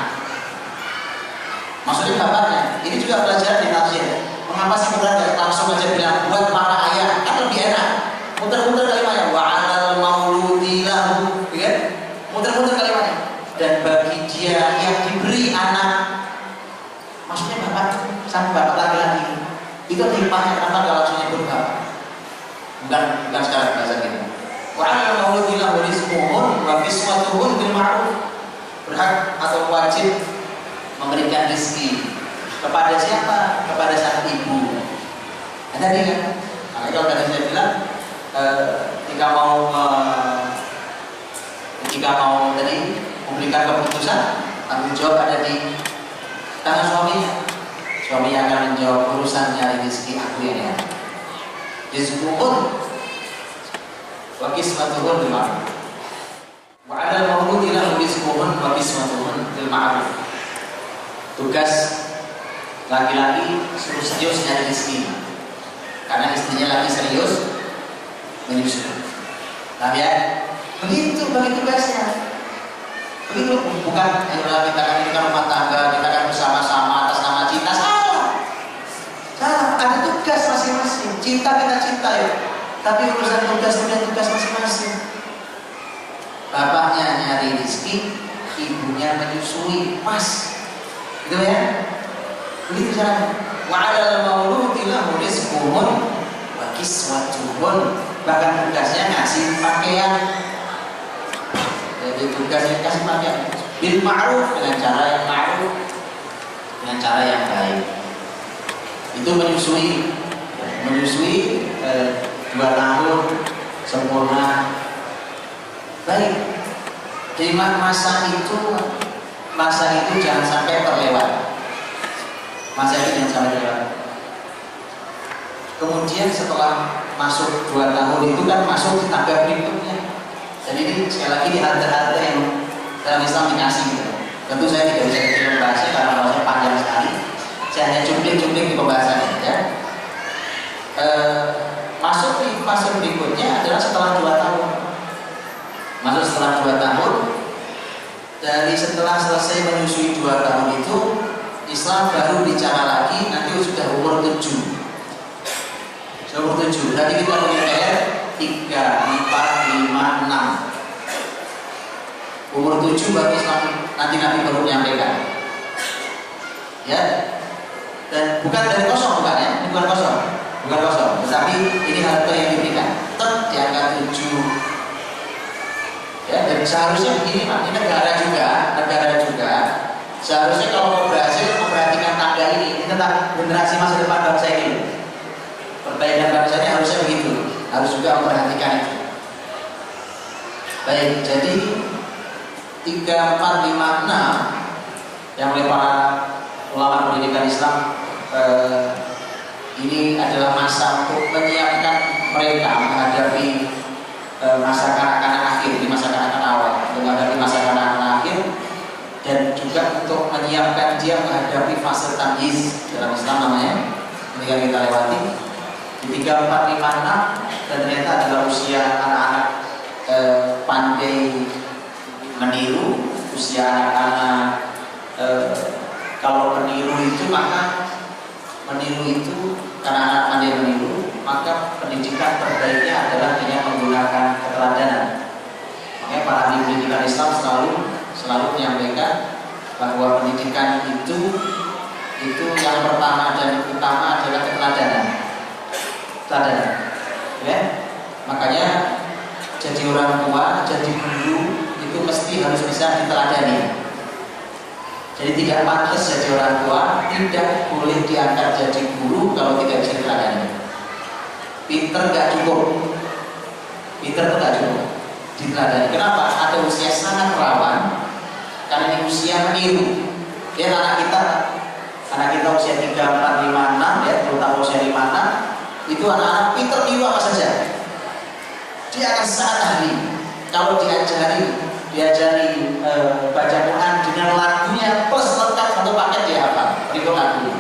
Maksudnya bapaknya. Ini juga pelajaran di tafsir. Mengapa sih Quran langsung aja bilang buat para ayah? Kan lebih enak. Muter-muter kalimatnya. Wa 'alal mauludi lahu, ya? Muter-muter kalimatnya. Dan bagi dia yang diberi anak, maksudnya bapak, sang bapak laki-laki. Itu hikmahnya kenapa kalau langsung nyebut bapak. Bukan sekarang bahasa kita. Wa 'alal mauludi lahu rizquhun wa kiswatuhun bil ma'ruf. Berhak atau wajib memberikan rezeki kepada siapa? Kepada sang ibu. Ada dia kan? Nah, kalau tadi saya bilang, ketika mau tadi memberikan keputusan, tanggung jawab ada di tangan suaminya. Suaminya akan menjawab urusan nyari rezeki aku ya. Rizquhun wa kiswatuhun bil ma'ruf. Wa 'alal mauludi lahu rizquhun wa kiswatuhun bil ma'ruf. Tugas laki-laki suruh serius nyari rezeki, karena istrinya lagi serius menyusui. Nah ya, begitu bagi tugasnya. Begitu, bukan ayolah kita kan ini kan rumah tangga, kita kan bersama-sama atas nama cinta. Salah, ada tugas masing-masing. Cinta kita cinta ya, tapi urusan tugas masing-masing. Bapaknya nyari rezeki, ibunya menyusui, pas. Gitu ya, begitu caranya. Wa 'alal mauludi lahu rizquhun wa kiswatuhun. Bahkan tugasnya ngasih pakaian. Jadi tugasnya kasih pakaian bil ma'ruf, dengan cara yang ma'ruf, dengan cara yang baik. Itu menyusui 2 tahun sempurna. Baik. Jadi masa itu jangan sampai terlewat. Masa itu jangan sampai terlewat. Kemudian setelah masuk 2 tahun itu kan masuk di tangga berikutnya. Dan ini sekali lagi di harta-harta yang dalam Islam dikasih gitu. Tentu saya tidak bisa detail membahasnya karena bahasanya panjang sekali. Saya hanya cuplik-cuplik di pembahasannya ya. Masuk di fase berikutnya adalah setelah 2 tahun. Masuk setelah 2 tahun, dari setelah selesai menyusui 2 tahun itu Islam baru bicara lagi nanti sudah umur 7. Umur 7. Berarti kita punya PR 3, 4, 5, 6. Umur 7 baru Islam nanti Nabi baru menyampaikan. Ya. Dan bukan dari kosong, bukan ya? Ini bukan kosong. Bukan kosong. Tetapi ini harta yang diberikan. Tetap di angka 7. Ya, dan seharusnya begini Pak, ini negara juga. Seharusnya kalau mau berhasil memperhatikan tangga ini tentang generasi masa depan bangsa ini. Perbaikan bangsa ini harusnya begitu, harus juga memperhatikan itu. Baik, jadi 3, 4, 5, 6 yang oleh para ulama pendidikan Islam ini adalah masa untuk menyiapkan mereka menghadapi masa kanak-kanak akhir, di masa kanak-kanak awal, menghadapi masa kanak-kanak akhir, dan juga untuk menyiapkan dia menghadapi fase tamyiz dalam Islam namanya, ketika kita lewati di 3, 4, 5, 6 dan ternyata adalah usia anak-anak pandai meniru, usia anak-anak kalau meniru itu maka karena anak pandai meniru, maka pendidikan terbaiknya adalah dengan menggunakan keteladanan. Makanya para ahli pendidikan Islam selalu menyampaikan bahwa pendidikan itu yang pertama dan utama adalah keteladanan. Ya? Makanya jadi orang tua, jadi guru itu mesti harus bisa diteladani. Jadi tidak pantas jadi orang tua, tidak boleh diangkat jadi guru kalau tidak bisa diteladani. Pinter gak cukup, diteladani. Kenapa? Ada usia sangat rawan, karena ini usia meniru. Ya anak kita usia 3, 4, 5, 6 ya, terutama usia 5, 6 itu anak-anak pinter niru apa saja. Dia akan sangat ahli kalau diajari baca Quran dengan lagunya plus lengkap satu paket dia hafal, berikut lagu.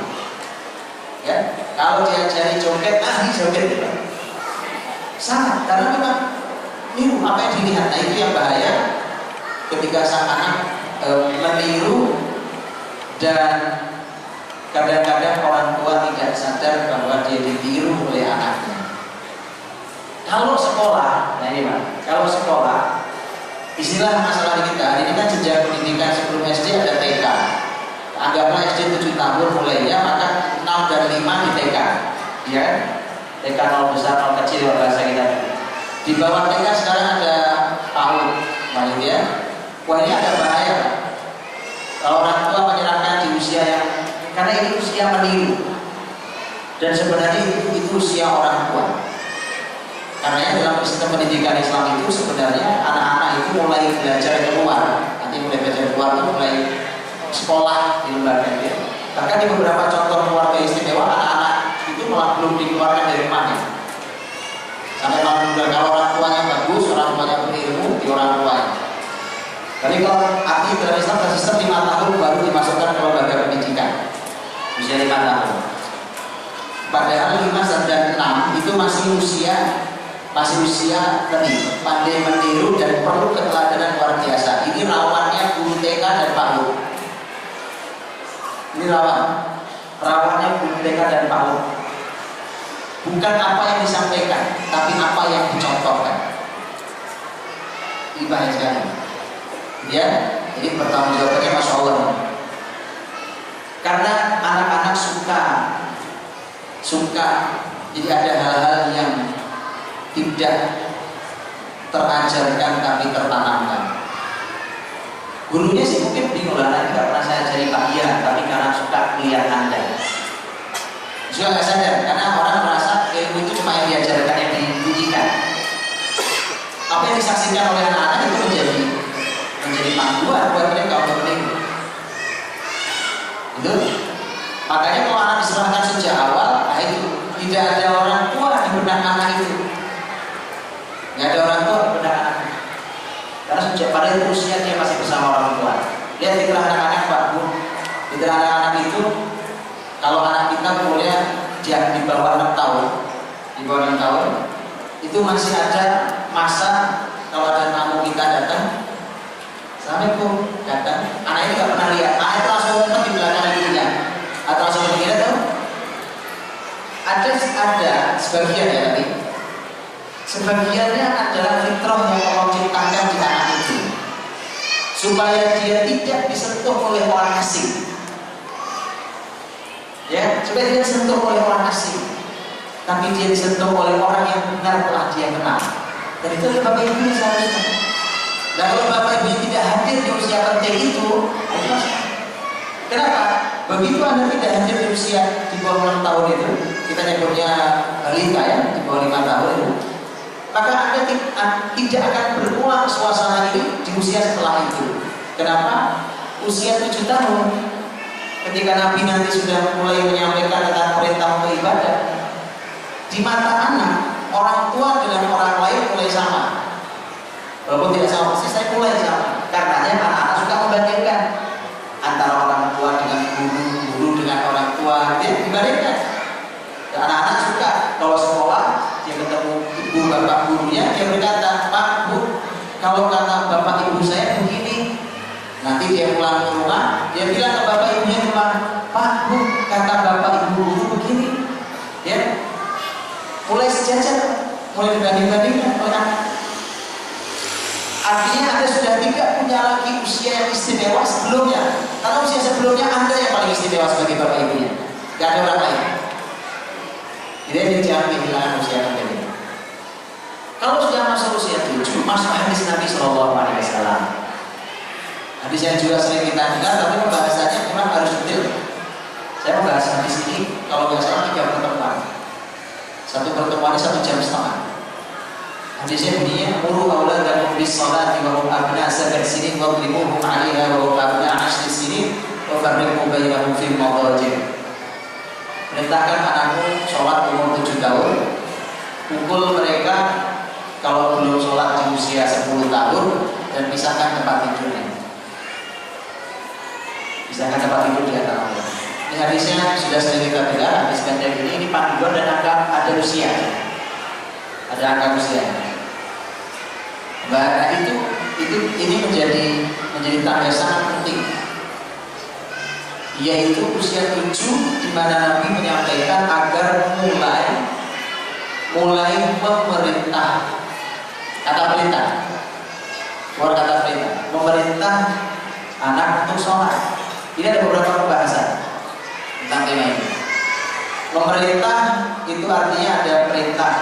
Ya, kalau diajari joget ahli joget juga. Sangat, karena memang niru apa yang dilihat. Nah itu yang bahaya ketika sang anak meniru dan kadang-kadang orang tua tidak sadar bahwa dia ditiru oleh anaknya. Kalau sekolah, nah ini Pak, kalau sekolah, istilah masalah kita ini kan jenjang pendidikan sebelum SD ada TK. Anggaplah SD 7 tahun mulainya, maka 6 dan 5 di TK. Ya, TK 0 besar, 0 kecil, bahasa kita. Di bawah TK sekarang ada PAUD, maksud ya. Wah ini agak bahaya. Kalau orang tua menyerahkan di usia yang, karena ini usia meniru, dan sebenarnya itu usia orang tua. Karena dalam sistem pendidikan Islam itu sebenarnya anak-anak itu mulai belajar keluar, nanti mulai belajar keluar itu mulai sekolah di lembaga ya. Bahkan di beberapa contoh keluarga istimewa anak-anak itu malah belum dikeluarkan dari rumahnya. Sampai kalau orang tuanya bagus, orang tuanya berilmu di orang tuanya. Jadi kalau arti dalam Islam sistem 5 tahun baru dimasukkan ke lembaga pendidikan, usia 5 tahun. Padahal 5 dan 6 itu masih usia tadi pandai meniru dan perlu keteladanan luar biasa. Ini rawannya guru TK dan PAUD. Ini rawannya guru TK dan PAUD. Bukan apa yang disampaikan, tapi apa yang dicontohkan. Ini bahaya sekali. Ya, ini pertanggungjawabannya Masya Allah. Karena anak-anak suka, jadi ada hal-hal yang tidak terajarkan tapi tertanamkan. Gurunya sih mungkin bingung lah, nanti gak pernah saya ajari Pak Iya, tapi karena suka melihat Anda. Juga nggak sadar, karena orang merasa ilmu itu cuma yang diajarkan, yang dibunyikan. Apa yang disaksikan oleh anak-anak itu menjadi panduan buat mereka untuk meniru. Itu. Makanya kalau anak diserahkan sejak awal, nah itu tidak ada orang tua di benak anak itu. Nggak ada orang tua di benak anak. Karena sejak pada itu usia dia masih bersama orang tua. Lihat fitrah anak-anak Pak Bu. Fitrah anak-anak itu, kalau anak kita umurnya di bawah 6 tahun, itu masih ada masa kalau ada tamu kita datang, Assalamualaikum, datang. Anak ini nggak pernah lihat, anak itu langsung ngumpet di belakang ibunya atau langsung begini tuh. Ada sebagian ya tadi. Sebagiannya adalah fitrah yang Allah ciptakan di anak itu, supaya dia tidak disentuh oleh orang asing. Ya, supaya dia disentuh oleh orang asing, tapi dia disentuh oleh orang yang benar telah dia kenal. Dan itu adalah bapak ibu seharusnya. Dan kalau bapak ibu tidak hadir di usia penting itu masalah. Kenapa? Begitu Anda tidak hadir di usia di bawah 6 tahun itu, kita nyebutnya balita ya, di bawah 5 tahun itu, maka Anda tidak akan berulang suasana ini di usia setelah itu. Kenapa? Usia 7 tahun, ketika Nabi nanti sudah mulai menyampaikan tentang perintah untuk ibadah, di mata anak, orang tua dengan orang lain mulai sama. Walaupun tidak sama persis, saya mulai sama. Karenanya anak-anak suka membandingkan antara orang tua dengan guru, guru dengan orang tua, dia dibandingkan. Dan anak-anak suka kalau sekolah dia ketemu ibu bapak gurunya, dia berkata, Pak, Bu, kalau kata bapak ibu saya begini. Nanti dia pulang ke rumah, dia bilang ke bapak ibunya di rumah, Pak, Bu, kata bapak ibu guru begini. Ya, mulai sejajar, mulai dibanding-bandingkan oleh anak. Artinya Anda sudah tidak punya lagi usia yang istimewa sebelumnya. Karena usia sebelumnya Anda yang paling istimewa sebagai bapak ibunya, gak ada orang lain. Jadi jangan kehilangan usia Anda ini. Kalau sudah masuk usia 7, masuk hadis Nabi SAW. Hadis yang juga sering kita dengar, tapi pembahasannya memang harus detail. Saya membahas hadis ini kalau nggak salah 3 pertemuan. Satu pertemuannya 1,5 jam. Hadisnya bunyinya, muru auladakum bis salati wa hum abna 7 sinin wadribuhum 'alaiha wa hum abna 10 sinin wa farriqu bainahum fil madaji'. Perintahkan anakmu sholat umur 7 tahun, pukul mereka kalau belum sholat di usia 10 tahun, dan pisahkan tempat tidurnya. Pisahkan tempat tidur di antara mereka. Ini hadisnya sudah sering kita dengar. Hadis pendek ini panduan dan ada usia. Ada angka usia. Nah, ini menjadi tanda sangat penting, yaitu usia 7 di mana Nabi menyampaikan agar mulai memerintah. Kata perintah, keluar kata perintah, memerintah anak untuk sholat. Ini ada beberapa pembahasan tentang tema ini. Memerintah itu artinya ada perintah,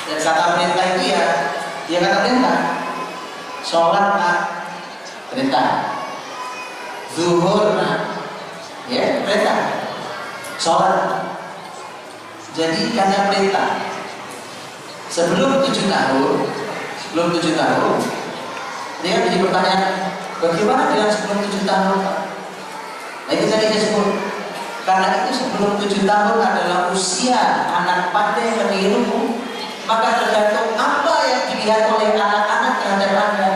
dan kata perintah itu ya kata perintah. Sholat perintah, zuhur ya perintah, sholat. Jadi karena perintah. Sebelum 7 tahun, dia menjadi pertanyaan, bagaimana dengan sebelum 7 tahun? Nah itu tadi saya sebut. Karena itu sebelum 7 tahun adalah usia anak pandai meniru, maka tergantung apa yang dilihat oleh anak-anak terhadap Anda.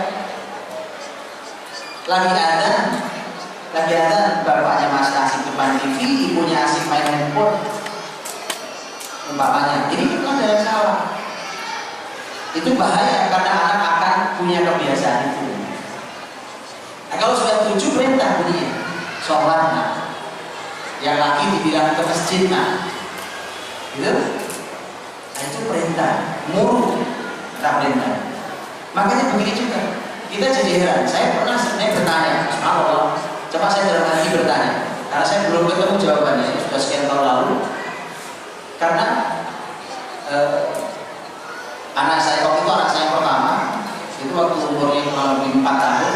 Lagi ada bapaknya masih asik depan TV, ibunya asik main handphone. Umpamanya, ini kan ada yang salah. Itu bahaya karena anak akan punya kebiasaan itu. Nah, kalau sudah 7 perintah bunyinya, sholat yang laki dibilang ke masjid gitu. Nah, itu perintah, muru, tak perintah. Makanya begini juga, kita jadi heran. Saya pernah sebenarnya bertanya, subhanallah, coba saya dalam hati bertanya, karena saya belum ketemu jawabannya, sudah sekian tahun lalu. Karena anak saya waktu itu, anak saya pertama itu waktu umurnya kurang lebih 4 tahun,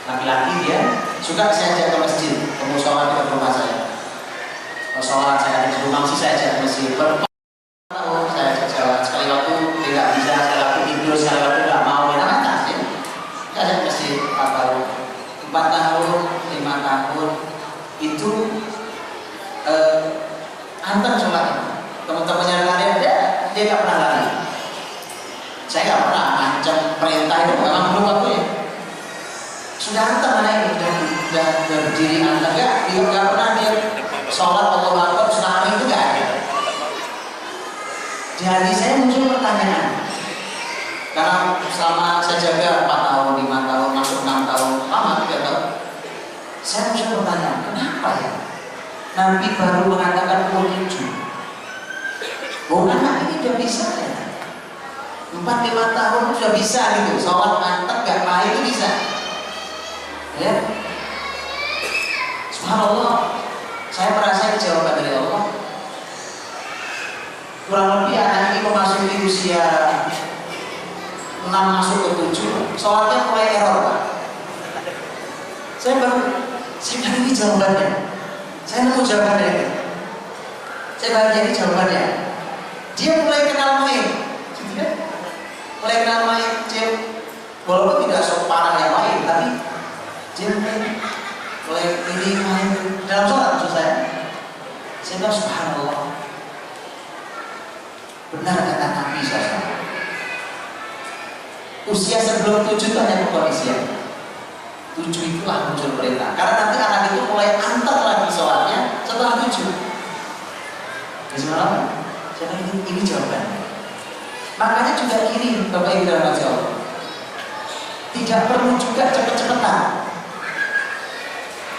laki-laki dia, suka saya ajak ke masjid, ketemu sholat di rumah saya. Kalau sholat saya ada di rumah sih saya ajak ke masjid. Berapa tahun saya ajak sholat, sekali waktu tidak bisa, sekali waktu tidur, sekali waktu tidak mau, ya. Saya ajak ke masjid 4 tahun, 4 tahun, 5 tahun itu antar sholatnya. Teman-temannya lari ada, dia nggak pernah lari. Saya nggak pernah macam perintah itu, memang belum waktunya. Sudah antar anak ini, sudah berdiri antar, dia nggak pernah dia sholat atau apa, sudah hari itu nggak ada. Jadi saya muncul pertanyaan, Karena selama saya jaga 4 tahun, 5 tahun, masuk 6 tahun, lama 3 tahun, saya bisa bertanya, kenapa ya Nabi baru mengatakan umur 7? Oh, anak ini udah bisa ya, 4-5 tahun sudah bisa gitu, sholat mantap, gak main itu bisa ya. Subhanallah, saya merasa jawaban dari Allah. Kurang lebih anak ini memasuki usia 6 masuk ke 7, sholatnya mulai error Pak. Saya ini jawabannya, saya nemu jawabannya itu. Saya bahagia ini jawabannya. Dia mulai kenal main, mulai kenal main. Dia walaupun tidak separah yang lain, tapi dia mulai ini main dalam sholat. Maksud saya bilang subhanallah, benar kata Nabi SAW. Usia sebelum 7 itu hanya pengkondisian. 7 itulah muncul perintah. Karena nanti anak itu mulai antar lagi sholatnya setelah 7. Bismillah. Jadi ini jawabannya. Makanya juga gini, Bapak Ibu dalam Allah, tidak perlu juga cepet-cepetan.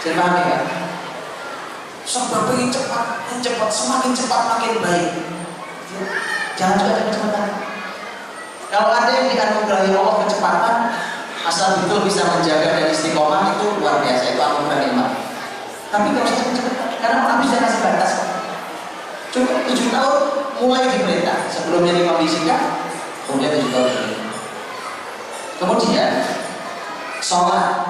Jadi paham ya? Serba pengen cepat, semakin cepat makin baik. Jangan juga cepet-cepetan. Kalau ada yang dianugerahi Allah kecepatan, asal betul bisa menjaga dan istiqomah, itu luar biasa, itu anugerah nikmat. Tapi kalau usah cepet-cepetan, karena Allah bisa kasih batas. Cukup 7 tahun mulai diperintah, sebelumnya dikondisikan, kemudian 7 tahun diperintah. Kemudian sholat,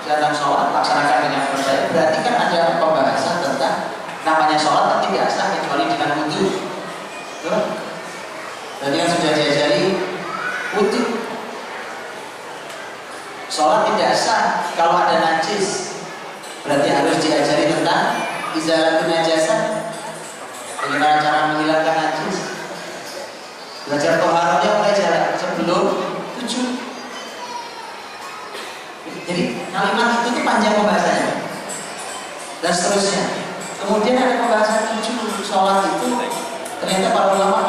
datang sholat, laksanakan dengan benar. Berarti kan ada pembahasan tentang namanya sholat kan tidak sah kecuali dengan wudhu. Berarti kan sudah diajari wudhu. Sholat tidak sah kalau ada najis. Berarti harus diajari tentang izalatun najasah. Bagaimana cara menghilangkan najis. Belajar toharohnya mulai jalan sebelum 7. Jadi kalimat itu tuh panjang pembahasannya dan seterusnya. Kemudian ada pembahasan 7 sholat itu. Ternyata para ulama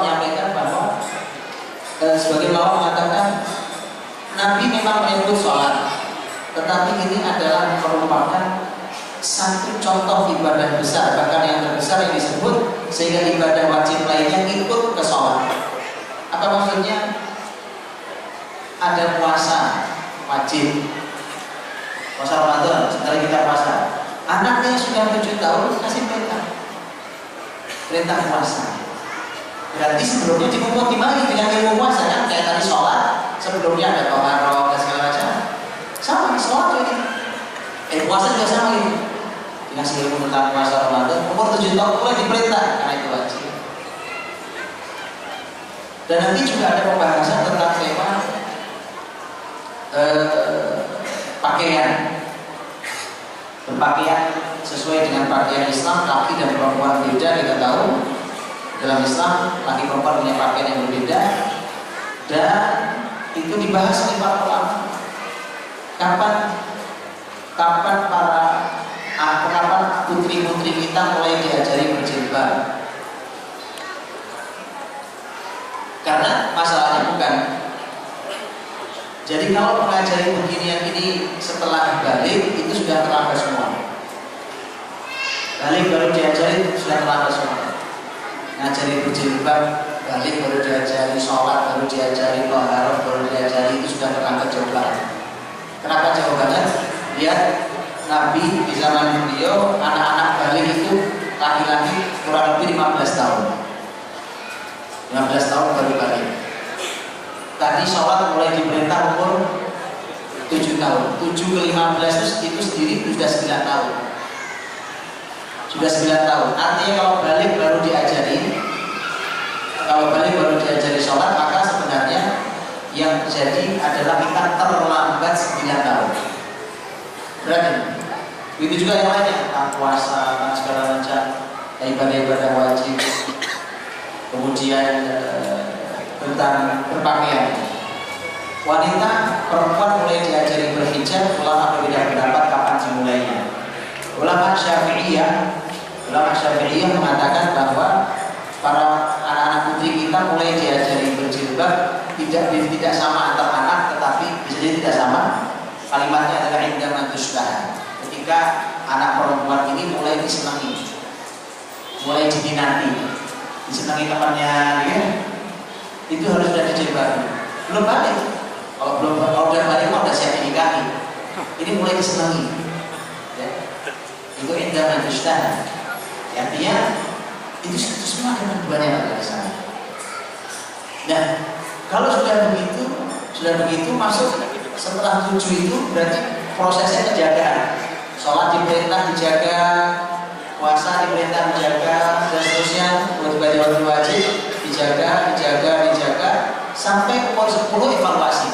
menyampaikan bahwa sebagian ulama mengatakan Nabi memang menyebut sholat, tetapi ini adalah merupakan satu contoh ibadah besar, bahkan yang terbesar yang disebut, sehingga ibadah wajib lainnya ikut ke sholat. Apa maksudnya? Ada puasa wajib, puasa Ramadan, setelah kita puasa. Anaknya sudah 7 tahun kasih perintah puasa. Berarti sebelumnya dimulai dengan ilmu puasa kan, kayak tadi sholat, sebelumnya ada toharoh dan segala macam. Sama sholat juga gitu. Puasa juga sama gitu. Dikasih ilmu tentang puasa Ramadan, umur 7 tahun mulai diperintah karena itu wajib. Dan nanti juga ada pembahasan tentang tema pakaian. Berpakaian sesuai dengan pakaian Islam, laki dan perempuan beda. Kita tahu dalam Islam laki perempuan punya pakaian yang berbeda, dan itu dibahas oleh para ulama. Kapan putri-putri kita mulai diajari berjilbab? Karena masalahnya bukan. Jadi kalau mengajari beginian ini setelah balik itu sudah terlambat semua. Balik baru diajari sudah terlambat semua. Ngajari berjilbab, balik baru diajari sholat, baru diajari toharoh, baru diajari, itu sudah terlambat jauh banget. Kenapa jawabannya? Lihat Nabi di zaman beliau, anak-anak balik itu laki-laki kurang lebih 15 tahun. 15 tahun baru balik. Tadi sholat mulai diperintah umur 7 tahun. 7 ke 15 itu sendiri sudah 9 tahun. Sudah 9 tahun. Artinya kalau balik baru diajari sholat, maka sebenarnya yang terjadi adalah kita terlambat 9 tahun. Berarti begitu juga yang lainnya, tentang puasa, tentang segala macam ibadah-ibadah wajib. Kemudian tentang berpakaian. Wanita, perempuan mulai diajari berhijab, ulama berbeda pendapat kapan dimulainya. Ulama Syafi'iyah mengatakan bahwa para anak-anak putri santri kita mulai diajari berjilbab, tidak sama antar anak, tetapi bisa jadi tidak sama. Kalimatnya adalah indama tushbah. Ketika anak perempuan ini mulai disenangi, mulai diminati, disenangi temannya, ya, itu harus sudah dijilbabi. Belum balik, kalau udah balik udah siap dinikahi. Ini mulai disenangi, ya. Itu indama tushbah. Artinya itu semua ada panduannya di sana. Nah, kalau sudah begitu masuk setelah 7 itu berarti prosesnya penjagaan. Sholat diperintah dijaga, puasa diperintah dijaga, dan seterusnya, wajib wajib dijaga, sampai umur 10 evaluasi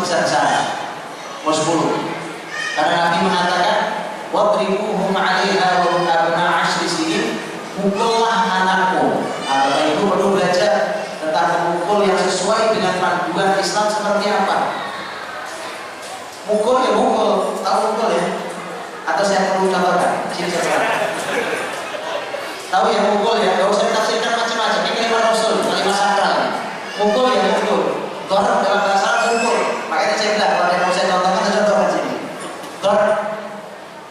besar-besaran. Umur 10. Karena Nabi mengatakan, "Wadribuhum 'alaiha wa hum abna 10 sinin." Pukullah anakmu. Bapak Ibu perlu belajar tentang memukul yang sesuai dengan panduan Islam seperti apa. Mukul ya mukul, tahu mukul ya? Atau saya perlu contohkan? Sini saya tahu ya mukul ya, gak usah tafsirkan macam-macam. Ini kalimat Rasul, kalimat sakral. Mukul ya mukul. Dorong dalam bahasa Arab mukul. Makanya saya bilang kalau ada yang mau saya contohkan, saya contohkan sini. Dorong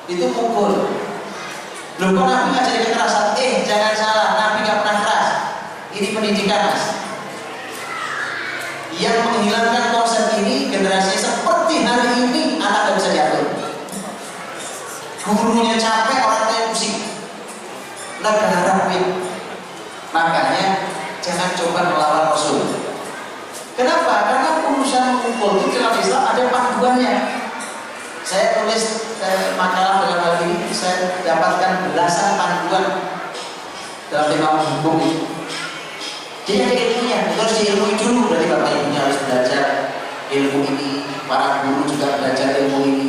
itu mukul. Loh kok Nabi ngajarin kekerasan? Jangan salah, Nabi gak pernah keras. Ini pendidikan mas. Yang menghilangkan konsep ini generasi seperti hari ini anak gak bisa diatur. Gurunya capek, orang tua pusing. Negara rapid. Makanya jangan coba melawan Rasul. Kenapa? Karena urusan memukul itu dalam Islam ada panduannya. Saya tulis makalah dalam hal ini, saya dapatkan belasan panduan dalam tema hukum itu. Jadi ada ilmunya, harus diilmui dulu. Berarti bapak ibunya harus belajar ilmu ini, para guru juga belajar ilmu ini.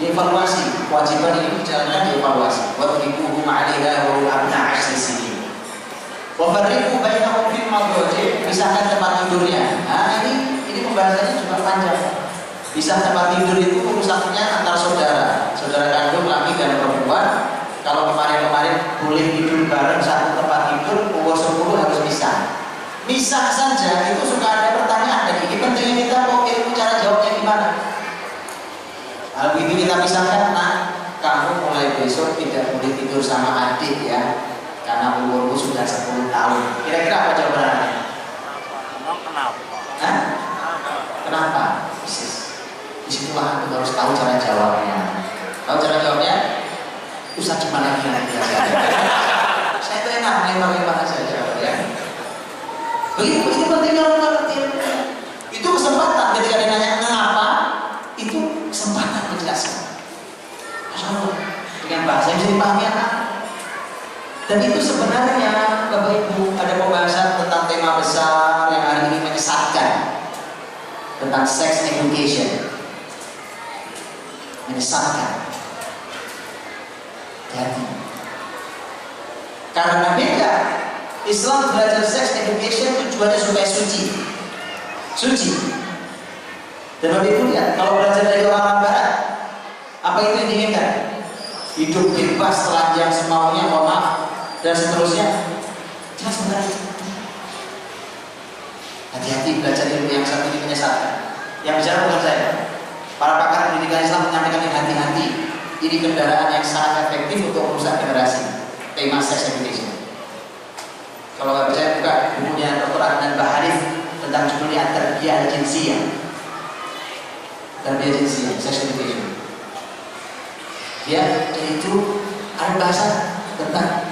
Dievaluasi, kewajiban ini dijalankan dievaluasi. Wadribuhum 'alaiha wa hum abna 10 sinin. Wa farriqu bainahum fil madajih, pisahkan tempat tidurnya. Nah, ini pembahasannya juga panjang. Pisah tempat tidur itu urusannya antar saudara kandung laki dan perempuan. Kalau kemarin boleh tidur bareng satu tempat tidur, umur 10 harus misah saja. Itu suka ada pertanyaan, dan ini pentingnya kita mau ilmu cara jawabnya gimana. Kalau begitu kita pisahkan, nah kamu mulai besok tidak boleh tidur sama adik ya, karena umurmu sudah 10 tahun. Kira-kira apa jawabannya? Kenapa? Kenapa? Disitulah aku harus tahu cara jawabnya. Tahu cara jawabnya? Usah cuma lagi saya tuh enak lempar-lempar saja ya. Begitu pentingnya orang mengerti. Itu kesempatan ketika dia nanya kenapa, itu kesempatan menjelaskan. Masya Allah, dengan bahasa yang bisa dipahami anak. Dan itu sebenarnya Bapak Ibu ada pembahasan tentang tema besar yang hari ini menyesatkan tentang sex education. Menyesatkan. Jadi karena beda, Islam belajar sex education tujuannya supaya suci. Dan Bapak Ibu lihat, kalau belajar dari orang Barat, apa itu yang diinginkan? Hidup bebas, telanjang semaunya, maaf, dan seterusnya. Jelas benar itu. Hati-hati belajar ilmu yang satu ini menyesatkan. Yang bicara bukan saya. Para pakar pendidikan Islam menyampaikan yang hati-hati. Ini kendaraan yang sangat efektif untuk merusak generasi. Tema sex education. Kalau nggak percaya buka bukunya Dr. Adnan Baharif tentang judulnya Tarbiyah Jinsiyah. Tarbiyah Jinsiyah, sex education. Dia itu ada bahasa tentang.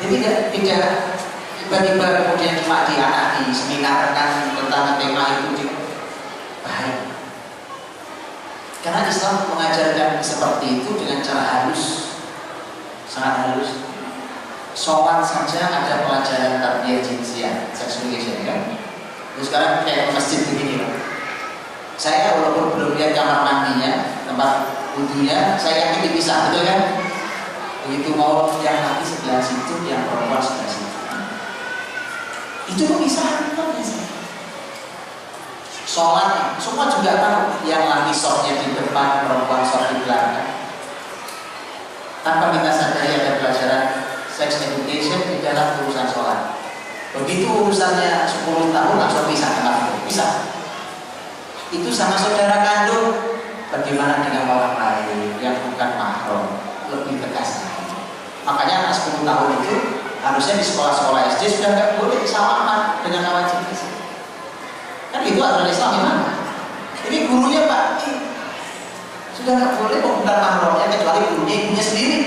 Jadi tidak tiba-tiba kemudian cuma di anak di seminar kan tentang tema itu bahaya. Karena Islam mengajarkan seperti itu dengan cara halus, sangat halus. Sholat saja ada pelajaran tarbiyah jinsiyah, sex education kan. Terus sekarang kayak masjid begini loh. Saya walaupun belum lihat kamar mandinya, tempat wudunya, saya yakin dipisah, betul kan? Begitu mau yang laki sebelah situ, yang perempuan sebelah situ. Itu pemisahan kan biasanya. Sholat, semua juga tahu yang laki sholatnya di depan, perempuan sholat di belakang. Tanpa kita sadari ada pelajaran sex education di dalam urusan sholat. Begitu urusannya 10 tahun langsung pisah. Itu sama saudara kandung. Bagaimana dengan orang lain yang bukan mahram? Lebih tegas lagi. Makanya anak 10 tahun itu harusnya di sekolah-sekolah SD sudah nggak boleh salaman dengan lawan jenis. Kan itu aturan Islam memang. Ini gurunya Pak, sudah nggak boleh bukan mahramnya kecuali gurunya ibunya sendiri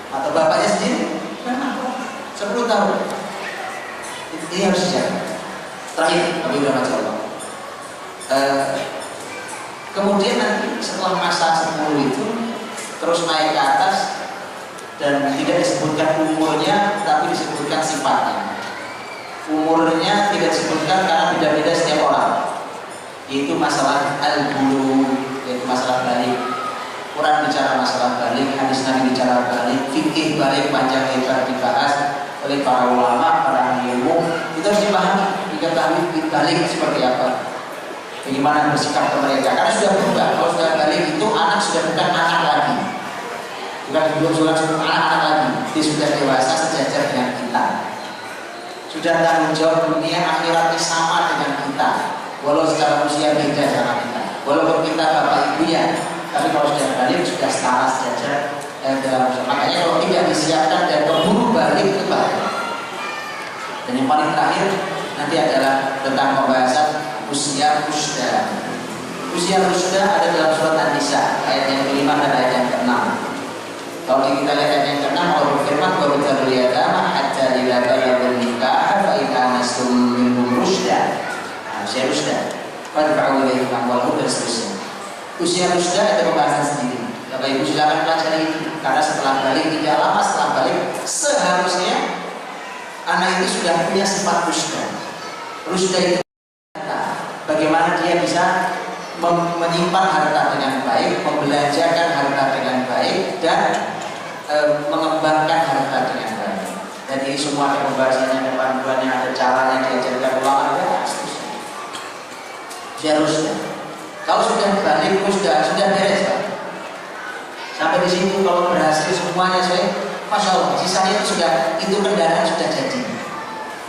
atau bapaknya sendiri. Bukan mahram. 10 tahun. Ini harus dijaga. Terakhir, kami udah baca Allah. Kemudian nanti setelah masa 10 itu terus naik ke atas dan tidak disebutkan umurnya tapi disebutkan sifatnya. Umurnya tidak disebutkan karena beda-beda setiap orang. Itu masalah al-bulu, yaitu masalah balik. Quran bicara masalah balik, hadis Nabi bicara balik, fikih balik panjang lebar dibahas oleh para ulama, para ilmu. Itu harus dipahami, diketahui balik seperti apa. Bagaimana bersikap ke mereka? Karena sudah berubah. Kalau sudah balik itu anak sudah bukan anak lagi, bukan anak lagi. Dia sudah dewasa sejajar dengan kita. Sudah tanggung jawab dunia akhiratnya sama dengan kita. Walau secara usia beda dengan kita. Walaupun kita bapak ibunya, tapi kalau sudah balik sudah setara sejajar dalam usia. Makanya kalau tidak disiapkan dan keburu balik itu bahaya. Dan yang paling terakhir nanti adalah tentang pembahasan usia rusda. Usia rusda ada dalam surat An-Nisa ayat yang ke-5 dan ayat yang ke-6. Kalau kita lihat ayat yang ke-6, Allah berfirman bahwa kita yatama hatta idza balaghul nikah fa in anastum minhum rusda. Usia rusda. Fadfa'u ilaihim amwalahum dan seterusnya. Usia rusda ada pembahasan sendiri. Bapak Ibu silakan pelajari itu karena setelah balik tidak lama setelah balik seharusnya anak itu sudah punya sifat rusda. Rusda itu bagaimana dia bisa menyimpan harta dengan baik, membelanjakan harta dengan baik, dan mengembangkan harta dengan baik. Jadi semua ada pembahasannya, ada panduannya, ada caranya diajarkan ulama dan seterusnya. Seharusnya kalau sudah balik sudah beres Pak. Sampai di situ kalau berhasil semuanya saya, masya Allah, sisanya itu kendaraan sudah jadi.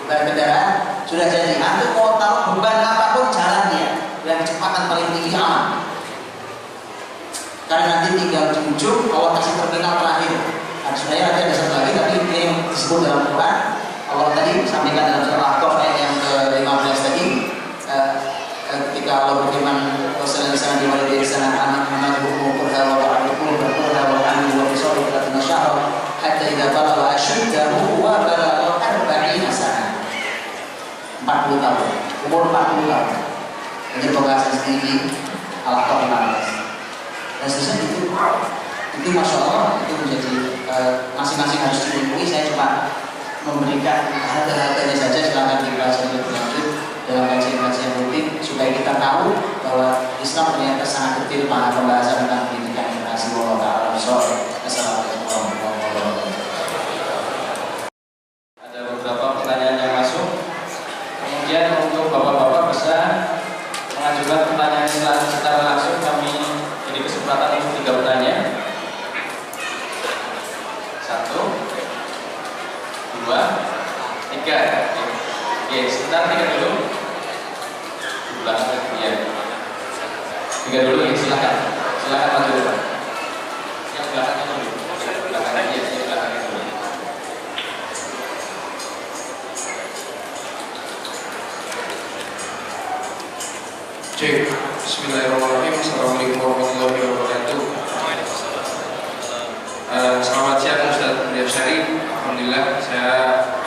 Bukan kendaraan sudah jadi. Antum mau taruh beban apapun jalan dia yang kecepatan paling tinggi aman. Karena nanti tinggal di ujung Allah kasih terminal terakhir. Nah, sebenarnya nanti ada satu lagi tapi ini yang disebut dalam Quran. Allah tadi sampaikan dalam surah Al-Kahf ayat yang ke-15 tadi. Ketika Allah berfirman wasallallahu alaihi wa sallam di sana anak-anak berkurha wa ba'dukum berkurha wa ta'amu wa bisawi ila syahr hatta idza balagha ashuddahu wa balagha 40 sana. 40 tahun, umur 40 tahun. Ini pembahasan sendiri Al-Kahf 15. Dan sesuai itu masya Allah itu menjadi masing-masing harus dipenuhi. Saya cuma memberikan harga-harganya saja, silakan dibahas lebih lanjut dalam kajian-kajian rutin supaya kita tahu bahwa Islam ternyata sangat detail pembahasan tentang pendidikan generasi. Wallahu ta'ala bishawab. Assalamualaikum warahmatullahi wabarakatuh. Ada beberapa pertanyaan yang masuk. Kemudian untuk bapak-bapak bisa mengajukan pertanyaan secara langsung. Kami beri kesempatan untuk 3 pertanyaan. 1, 2, 3. Oke, sebentar 3 dulu. Di belakang ya. 3 dulu ya, silakan. Silakan maju dulu. Yang belakangnya dulu. Belakangnya ya, yang belakangnya dulu. Cek. Bismillahirrahmanirrahim. Assalamualaikum warahmatullahi wabarakatuh. Selamat siang Ustaz Beliau Syarif. Alhamdulillah saya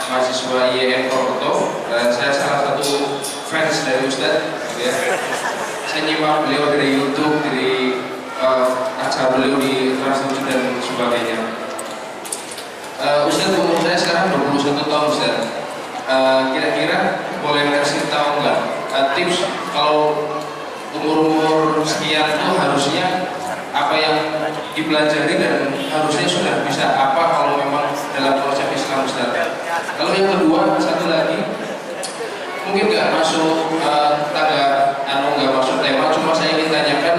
mahasiswa IAIN Purwokerto dan saya salah satu fans dari Ustaz ya. Saya nyimak beliau dari YouTube, dari acara beliau di Trans7 dan sebagainya. Ustaz, umur saya sekarang 21 tahun Ustaz. Kira-kira boleh kasih tahu nggak tips kalau umur sekian itu harusnya apa yang dipelajari dan harusnya sudah bisa apa kalau memang dalam konsep Islam Ustaz. Kalau yang kedua, satu lagi mungkin nggak masuk nggak masuk tema, cuma saya ingin tanyakan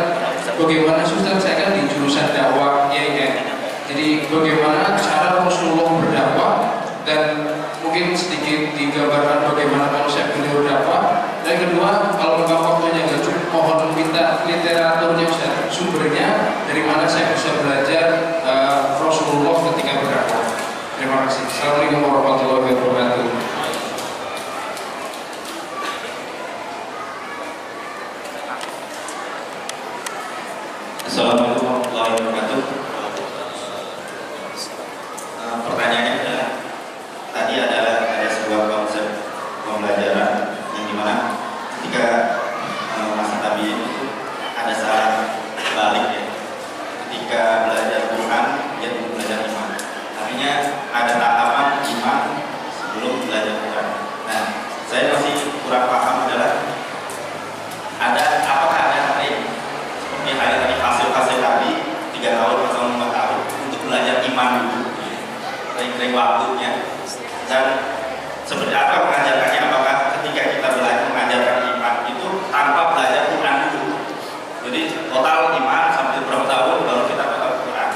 bagaimana Ustaz, saya kan di jurusan dakwah IAIN. Jadi bagaimana cara Rasulullah berdakwah dan mungkin sedikit digambarkan Assalamualaikum warahmatullahi wabarakatuh. Assalamualaikum warahmatullahi wabarakatuh. Pertanyaannya adalah, tadi ada sebuah konsep pembelajaran yang dimana ketika masa tabiin itu ada saran balik ya. Ketika belajar Quran, dia belajar iman. Artinya ada tahapan iman sebelum belajar Quran. Nah, saya masih kurang paham adalah apakah ada seperti ada tadi hasil tadi 3 tahun atau 4 tahun untuk belajar iman dulu, kering waktunya, dan seperti apa mengajarkannya? Apakah ketika kita belajar mengajarkan iman itu tanpa belajar Quran dulu? Jadi total iman sampai berapa tahun baru kita total Quran?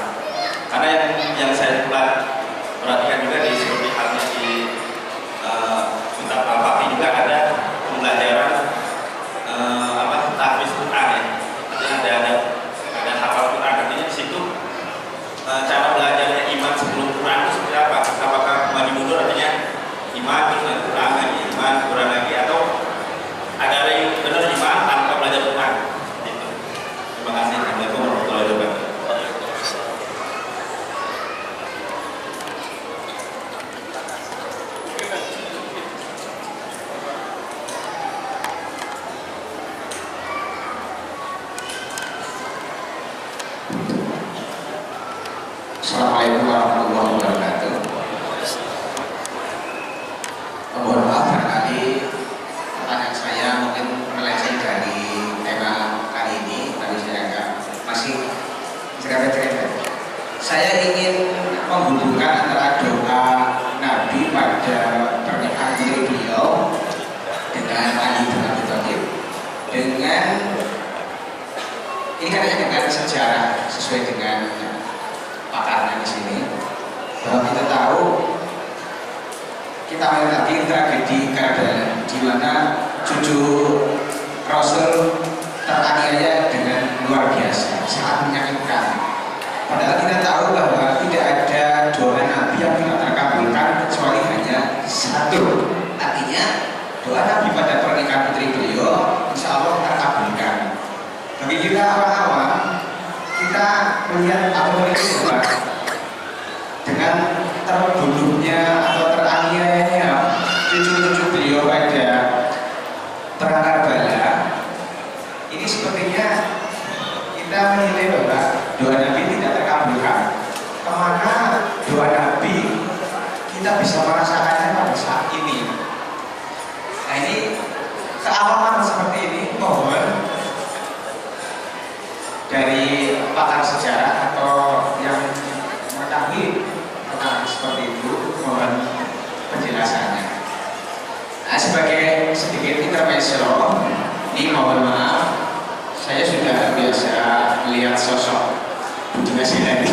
Karena yang saya perhatikan juga di seperti halnya di kitab Al-Fatih juga ada pembelajaran tahfiz Quran ya. Ada hafal Quran, artinya di situ cara belajarnya iman sebelum Quran itu seperti apa? Apakah maju mundur, artinya iman terus Quran lagi, iman Quran lagi, atau ada yang benar iman tanpa belajar Quran? Gitu. Terima kasih. Assalamualaikum warahmatullahi wabarakatuh. Assalamualaikum warahmatullahi wabarakatuh. Mohon maaf barangkali pertanyaan saya mungkin melenceng dari tema kali ini, tapi saya agak masih cerewet-cerewet. Saya ingin menghubungkan antara doa Nabi pada pernikahan diri beliau dengan Ali bin Abi Thalib dengan ini kaitannya dengan sejarah sesuai dengan pakarnya di sini, bahwa kita tahu kita mengalami tragedi Karbala di mana cucu Rasul teraniaya dengan luar biasa, sangat menyakitkan. Padahal kita tahu bahwa tidak ada doa Nabi yang tidak terkabulkan kecuali hanya satu. Artinya doa Nabi pada pernikahan putri beliau insya Allah terkabulkan. Bagi kita awal-awal kita melihat atau melihat dengan terbunuhnya atau teraniayanya cucu-cucu beliau pada perang Karbala, ini sepertinya kita menilai bahwa doa Nabi tidak terkabulkan. Kemana doa Nabi kita bisa merasakannya pada saat ini? Nah, ini keawaman seperti ini mohon dari pakar sejarah atau yang mengetahui tentang seperti itu, mohon penjelasannya. Nah, sebagai sedikit intermezzo, ini mohon maaf, saya sudah biasa melihat sosok Budi Sileni,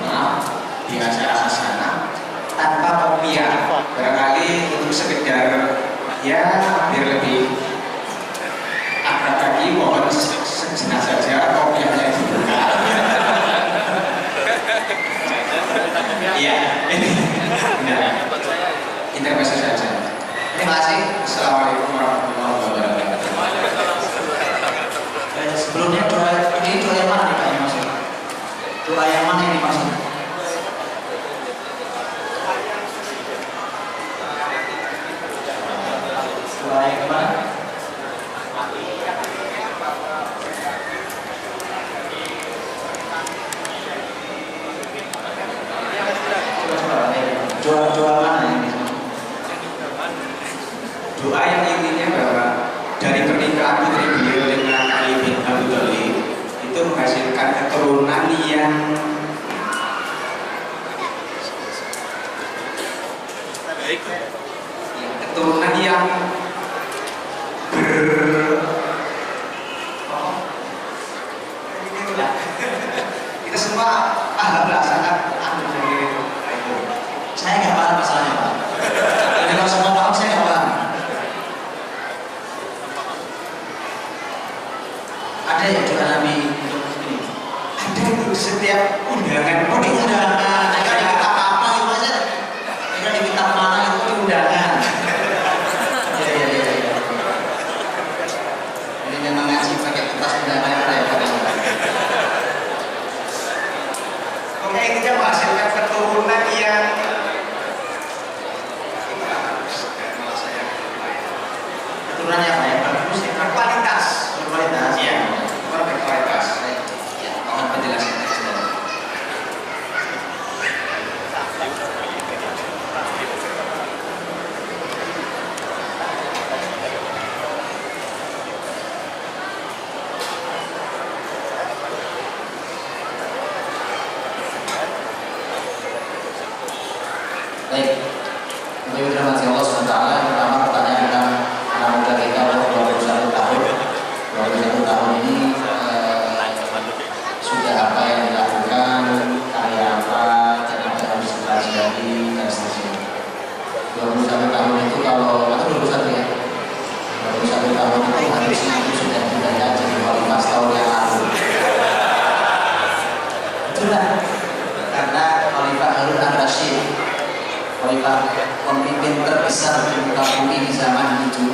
maaf, di acara Hasanah tanpa kopiah, barangkali untuk sekedar ya biar lebih akrab lagi, mohon sejenak saja kopiahnya dibuka. Iya, ini benar. Intermezzo saja. Terima kasih. Assalamualaikum warahmatullahi wabarakatuh. Sebelumnya doa ini doa yang mana nih Pak yang maksud? Doa yang mana ini maksud? Doa yang mana? Doa mana ini? Doa yang intinya bahwa dari pernikahan putri beliau dengan Ali bin Abi Thalib itu menghasilkan keturunan yang kita semua paham lah sangat itu. Saya nggak paham masalahnya Pak. Jadi kalau semua paham saya nggak paham. Ada ya doa Nabi untuk ini. Ada itu setiap undangan, undangan, apa-apa itu aja. Kita diminta turunannya apa ya? Bagus ya, berkualitas, berkualitas. Iya. Berkualitas. Ya, mohon penjelasan. Baik, untuk itu terima kasih Allah SWT. Pertama pertanyaan tentang anak muda kita 21 tahun. 21 tahun ini sudah apa yang dilakukan, karya apa, dan apa yang harus dipelajari dan seterusnya. 21 tahun itu kalau atau 21 ya, 21 tahun itu harusnya itu sudah dibayar jadi kualitas tahun yang lalu. Itulah karena Khalifah Harun al-Rasyid, Khalifah pemimpin terbesar di muka bumi di zaman itu,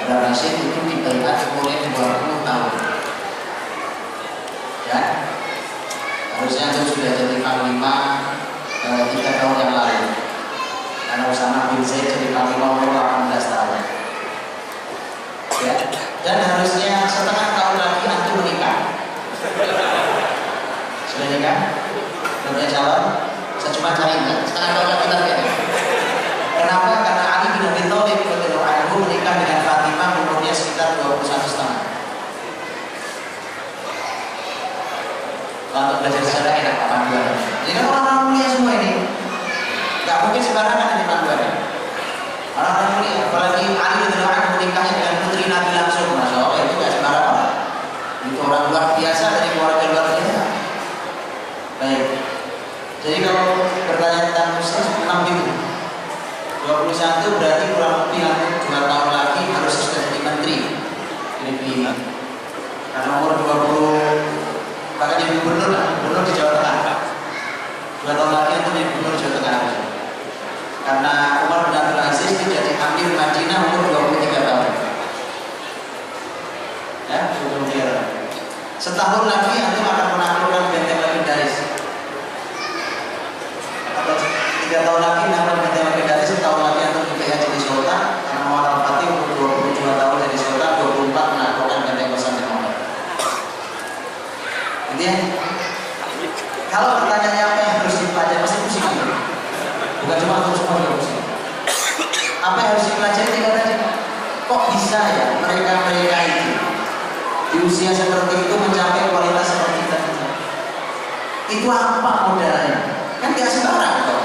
Al-Rasyid itu dibaiat umurnya 20 tahun. Ya, harusnya itu sudah jadi panglima 3 tahun yang lalu. Karena Usama bin Zaid jadi panglima umur 18 tahun. Ya, dan harusnya setengah tahun lagi antum menikah. Sudah nikah? Sudah punya calon? Saya cuma cari enggak? Setengah tahun lagi tapi ya. Kenapa? Karena Ali bin Abi Thalib radhiyallahu anhu menikah dengan Fatimah umurnya sekitar 21,5. Kalau belajar sejarah enak panduan. Jadi kan orang-orang mulia semua ini. Gak mungkin sembarangan ini panduannya. Orang-orang mulia, apalagi Ali radhiyallahu anhu menikahnya dengan putri Nabi langsung, masya Allah itu gak sembarangan. Itu orang luar biasa dari keluarga luar biasa. Baik. Jadi kalau bertanya tentang Muslim, memang gitu. 21 berarti kurang lebih 2 tahun lagi harus sudah jadi menteri. Lebih. Karena umur 20 bahkan jadi gubernur lah, gubernur di Jawa Tengah. 2 tahun lagi itu jadi gubernur Jawa Tengah. Karena Umar bin Abdul Aziz itu jadi amir Madinah umur 23 tahun. Ya, kemudian setahun lagi antum akan menaklukkan benteng legendaris. Atau 3 tahun lagi menaklukkan benteng legendaris, setahun lagi antum juga jadi sultan. Karena Muhammad Al-Fatih umur 22 tahun jadi sultan, 24 menaklukkan benteng Konstantinopel. Intinya, kalau pertanyaannya apa yang harus dipelajari, pasti pusing kan? Bukan cuma untuk semua yang pusing. Apa yang harus dipelajari tinggal tadi? Kok bisa ya mereka-mereka itu di usia seperti itu mencapai kualitas seperti kita? Itu apa modalnya? Kan tidak sembarang kok.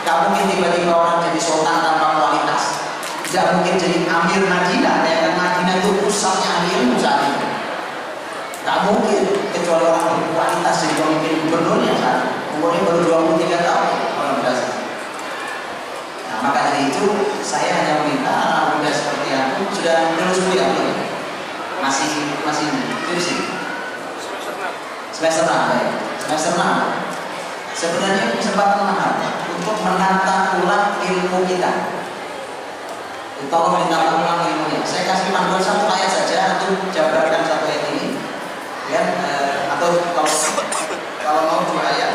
Gak mungkin tiba-tiba orang jadi sultan tanpa kualitas. Gak mungkin jadi amir Madinah. Dan Madinah itu pusatnya ilmu saat itu. Gak mungkin kecuali orang berkualitas jadi pemimpin gubernurnya saat umurnya baru 23 tahun orang biasa. Nah maka dari itu saya hanya meminta anak muda seperti aku sudah lulus kuliah belum? Masih skripsi. Semester 6 ya. Semester 6. Sebenarnya kesempatan mahal untuk menata ulang ilmu kita. Tolong ditata ulang ilmunya. Saya kasih panduan satu ayat saja untuk jabarkan satu ayat ini. Ya, atau kalau mau 2 ayat.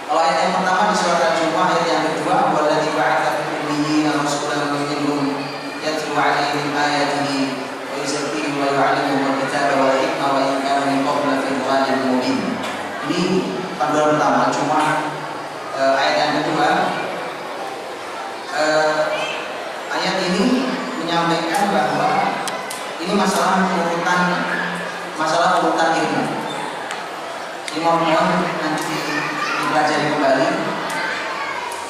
Kalau ayat yang pertama di surat Al-Jumu'ah, ayat yang kedua, walladzi ba'atsa fil ummiyyiina rasulan minhum yatlu 'alaihim ayatihi wa yuzakkihim wa yu'allimuhumul kitaba wal hikmah wa in kanu min qablu lafi dhalalin mubin. Ini panduan pertama. Cuma ayat yang kedua, ayat ini menyampaikan bahwa ini masalah urutan ilmu. Ini mohon nanti dipelajari kembali.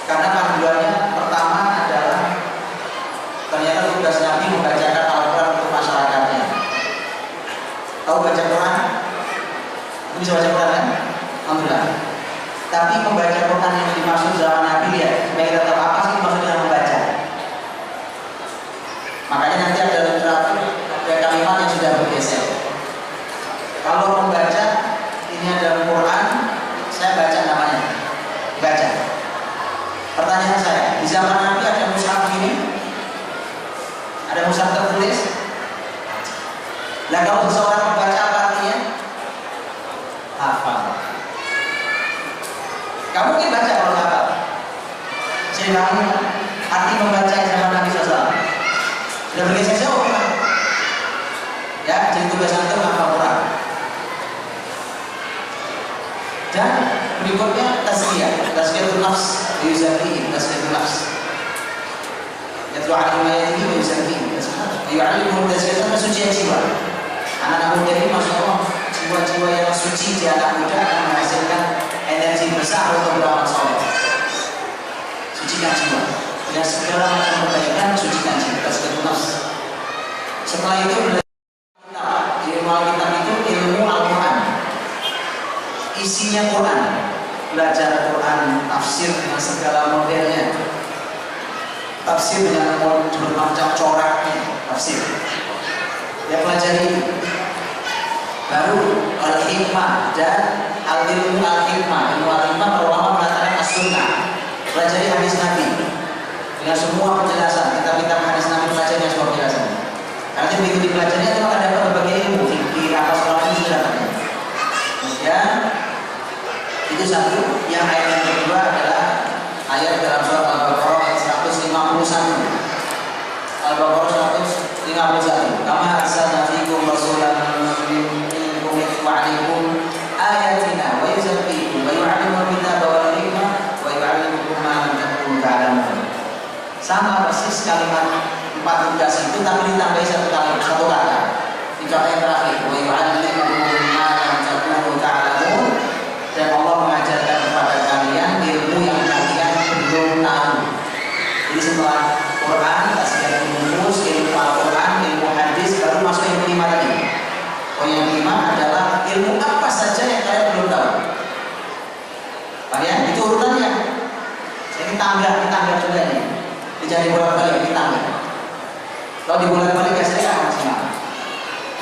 Karena panduannya pertama adalah ternyata tugas Nabi membacakan Al-Quran untuk masyarakatnya. Tahu baca Quran? Itu bisa baca Quran kan? Alhamdulillah. Tapi membaca Quran yang dimaksud zaman Nabi ya, supaya kita tahu apa sih maksudnya membaca. Makanya nanti ada literatur, ada kalimat yang sudah bergeser. Kalau membaca, ini ada Quran, saya baca namanya, baca. Pertanyaan saya, di zaman Nabi ada mushaf ini, ada mushaf tertulis. Nah kalau seorang membaca apa artinya? Hafal. Kamu mungkin baca kalau hafal. Saya pahami arti membaca zaman Nabi SAW. tugas antum hafal Quran. Dan berikutnya tazkiyatun nafs, yuzakihim, tazkiyatun nafs. Yatlu alaihim ayatihi wa yuzakkihim. Yu'allimuhum tazkiyatan, kesucian jiwa. Anak-anak muda ini Masya Allah, jiwa-jiwa yang suci di anak muda akan menghasilkan energi besar untuk beramal soleh. Sucikan jiwa. Yang segala macam kebaikan, sucikan jiwa. Tazkiyatun nafs. Setelah itu ilmu Alkitab itu ilmu Al-Quran. Isinya Quran, belajar Quran, tafsir dengan segala modelnya, tafsir dengan bermacam coraknya, tafsir. Ya pelajari. Baru al-hikmah dan al-ilmu al-hikmah. Ilmu al-hikmah para ulama mengatakan as-sunnah. Pelajari hadis Nabi dengan semua penjelasan. Kitab-kitab hadis Nabi pelajari semua penjelasan. Nanti begitu dipelajari itu akan dapat berbagai ilmu. Fikih apa segala itu sudah ada. Kemudian itu satu. Yang ayat yang kedua adalah ayat dalam surat Al-Baqarah ayat 151. Al-Baqarah 151. Kama arsalna fiikum rasulan minkum yatlu 'alaikum ayatina wa yuzakkikum wa yu'allimukum kitaba wal hikmah wa yu'allimukum ma lam takunu ta'lamun. Sama persis kalimat 4 tugas itu, tapi ditambahi satu kata. Di kata yang terakhir, wa yu'allimukum ma lam takunu ta'lamun. Dan Allah mengajarkan kepada kalian ilmu yang kalian belum tahu. Jadi setelah Quran, tazkiyatun nufus, ilmu Al-Quran, ilmu hadis, baru masuk yang kelima tadi. Yang kelima adalah ilmu apa saja yang kalian belum tahu. Kalian itu urutannya. Jadi tangga juga nih. Dijadi bolak-balik di tangga. Kalau di bolak-balik ya saya akan maksimal.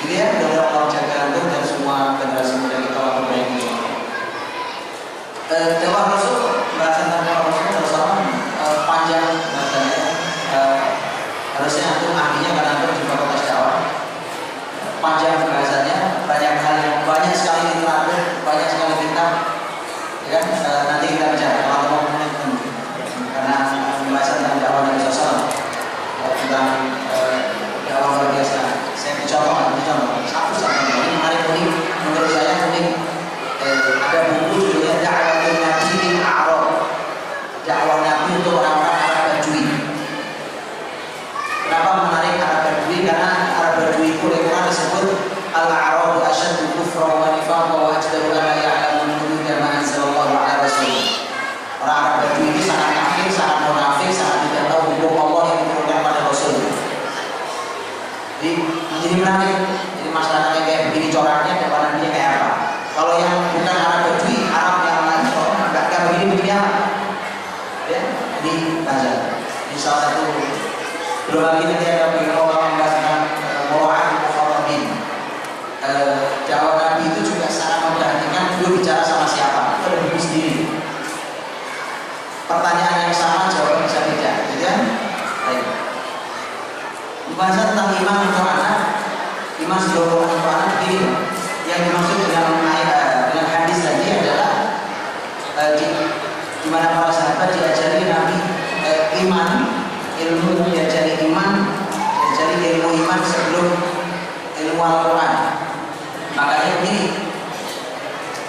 Jadi ya, mudah-mudahan Allah jaga antum dan semua generasi muda kita Allah perbaiki. Jawab Rasul, bahasan tentang Rasul bersama panjang bahasanya. Harusnya antum ahlinya karena antum di fakultas dakwah. Panjang bahasanya, banyak sekali literatur, banyak sekali kitab. Ya kan? Nanti kita bicara kalau karena pembahasan tentang dakwah Nabi SAW tentang dakwah luar biasa. Saya contoh satu ini menarik unik menurut saya unik. Ada buku judulnya Da'watul Nabi lil A'rab, dakwah Nabi untuk orang-orang Arab Badui. Kenapa menarik Arab Badui? Karena Arab Badui itu Al-Quran disebut Al-A'rabu asyaddu kufran wa nifaqan wa ajdaru an la ya'lamu hududa ma anzalallahu ala rasulih. Orang Arab Badui ini sangat kafir, sangat munafik, sangat tidak tahu hukum Allah yang diturunkan pada Rasul. Jadi menjadi menarik. Jadi masyarakat yang kayak begini coraknya, depan dia kayak apa? Kalau yang bukan Arab Badui, Arab yang lain, nggak begini apa? Ya, jadi belajar. Ini salah satu. Belum lagi nanti ada orang membahas tentang mura'at al-mukhawabin. Dakwah Nabi itu juga sangat memperhatikan dulu bicara sama siapa. Itu ada buku sendiri. Pertanyaan yang sama, jawaban bisa beda, gitu kan? Baik. Pembahasan tentang iman untuk anak, iman seluruh untuk anak begini. Yang dimaksud dengan hadis tadi adalah di mana para sahabat diajari Nabi iman, ilmu diajari iman, diajari ilmu iman sebelum ilmu Al-Quran. Makanya begini.